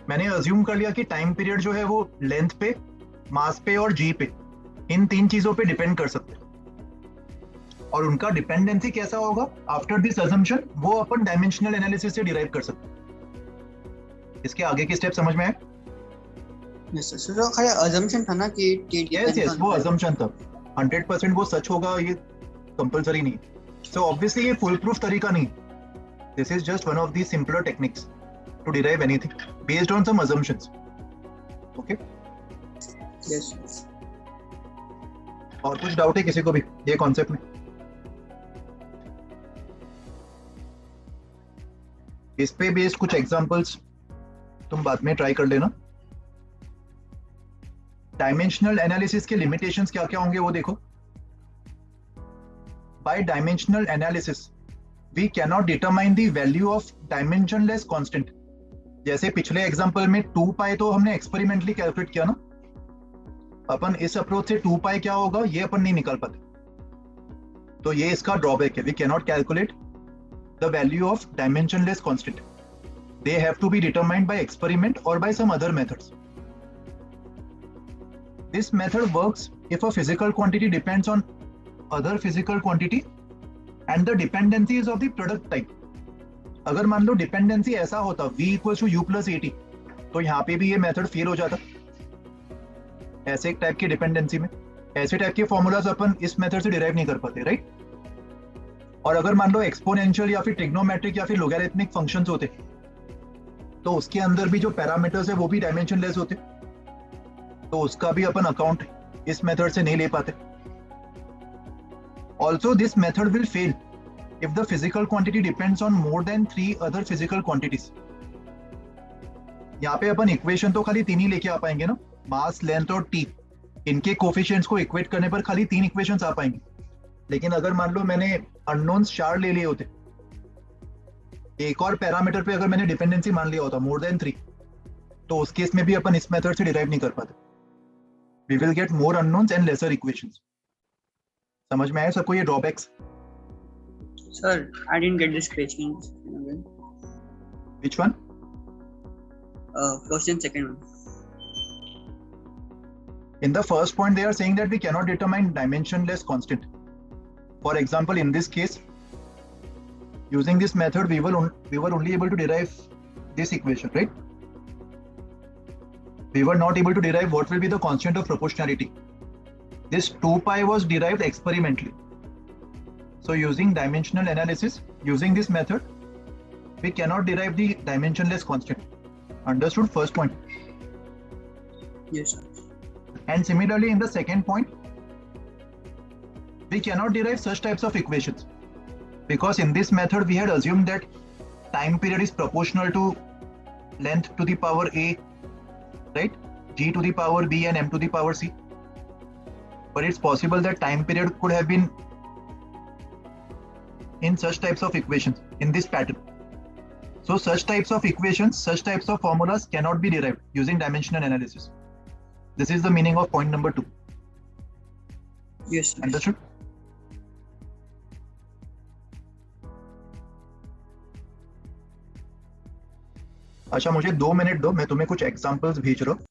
मैंने अज्यूम कर लिया कि टाइम पीरियड जो है वो लेंथ पे, मास पे और जी पे, इन 3 चीजों पे डिपेंड कर सकते हैं। और उनका डिपेंडेंसी कैसा होगा आफ्टर दिस अजम्पशन, वो अपन डायमेंशनल एनालिसिस से डिराइव कर सकते हैं। इसके आगे की स्टेप समझ में आए? यस सर, तो खाली अजम्पशन था ना कि यस, वो अजम्पशन था। 100% वो सच होगा ये कंपलसरी नहीं। सो ऑब्वियसली ये फुल प्रूफ तरीका नहीं। This is just one of the simpler techniques to derive anything based on some assumptions. Okay, yes. और कुछ डाउट है किसी को भी ये कॉन्सेप्ट में? इस पे बेस्ड कुछ एग्जांपल्स तुम बाद में ट्राई कर लेना। डायमेंशनल एनालिसिस के लिमिटेशंस क्या क्या होंगे वो देखो। By dimensional analysis we can not determine the value of dimensionless constant. जैसे पिछले एग्जांपल में 2 पाई तो हमने एक्सपेरिमेंटली कैलकुलेट किया ना, अपन इस अप्रोच से 2 पाई क्या होगा ये अपन नहीं निकाल पाते। तो ये इसका ड्रॉबैक है, we can not calculate the value of dimensionless constant. They have to be determined by experiment or by some other methods. This method works if a physical quantity depends on other physical quantity and the dependency is of the product type. अगर मान लो dependency ऐसा होता v equals to u plus at, तो यहाँ पे भी ये method fail हो जाता। ऐसे एक टाइप की डिपेंडेंसी में ऐसे टाइप के फॉर्मूलाज अपन इस मेथड से डिराइव नहीं कर पाते, राइट? और अगर मान लो एक्सपोनेंशियल या फिर ट्रिग्नोमेट्रिक या फिर लोगैरिथमिक फंक्शंस होते तो उसके अंदर भी जो पैरामीटर्स है वो भी डायमेंशनलेस होते, तो उसका भी अपन अकाउंट इस मेथड से नहीं ले पाते। Also this method will fail if the physical quantity depends on more than 3 other physical quantities. यहाँ पे अपन इक्वेशन तो खाली 3 ही लेके आ पाएंगे ना, मास, लेंथ और टी। इनके कोफिशिएंट्स को इक्वेट करने पर खाली 3 इक्वेशंस आ पाएंगे। लेकिन अगर मान लो मैंने अननोन्स 4 ले लिए होते, एक और पैरामीटर पे अगर मैंने डिपेंडेंसी मान लिया होता मोर देन 3, तो उस केस में भी अपन इस मेथड से डिराइव नहीं कर पाते। We will get more unknowns and lesser equations. समझ में आया सबको ये drawbacks? Sir I didn't get this question. Which one? First and second one. In the first point, they are saying that we cannot determine dimensionless constant. For example, in this case, using this method, we were only able to derive this equation, right? We were not able to derive what will be the constant of proportionality. This 2 pi was derived experimentally. So using dimensional analysis, using this method, we cannot derive the dimensionless constant. Understood? First point. Yes, sir. And similarly, in the second point, we cannot derive such types of equations because in this method we had assumed that time period is proportional to length to the power a, right? G to the power b and m to the power c. But it's possible that time period could have been in such types of equations in this pattern. So such types of equations, such types of formulas cannot be derived using dimensional analysis. This is the meaning of point number 2. Yes. Understood? अच्छा, मुझे 2 minute दो, मैं तुम्हें कुछ examples भेज रहा हूँ.